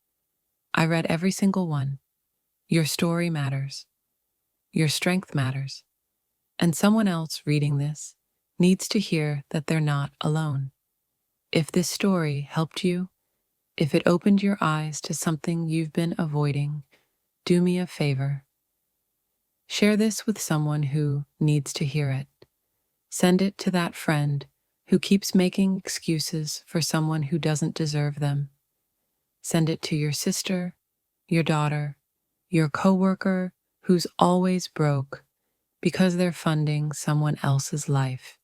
I read every single one. Your story matters. Your strength matters. And someone else reading this needs to hear that they're not alone. If this story helped you, if it opened your eyes to something you've been avoiding, do me a favor. Share this with someone who needs to hear it. Send it to that friend who keeps making excuses for someone who doesn't deserve them. Send it to your sister, your daughter, your coworker who's always broke because they're funding someone else's life.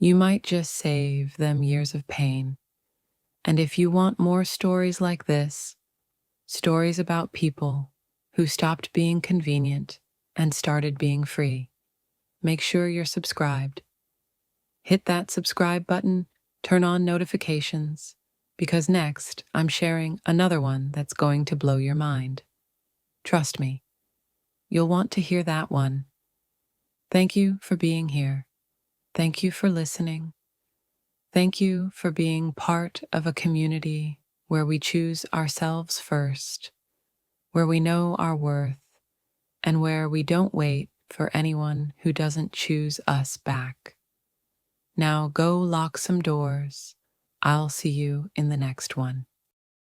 You might just save them years of pain. And if you want more stories like this, stories about people who stopped being convenient and started being free, make sure you're subscribed. Hit that subscribe button, turn on notifications, because next I'm sharing another one that's going to blow your mind. Trust me, you'll want to hear that one. Thank you for being here. Thank you for listening. Thank you for being part of a community where we choose ourselves first, where we know our worth, and where we don't wait for anyone who doesn't choose us back. Now go lock some doors. I'll see you in the next one.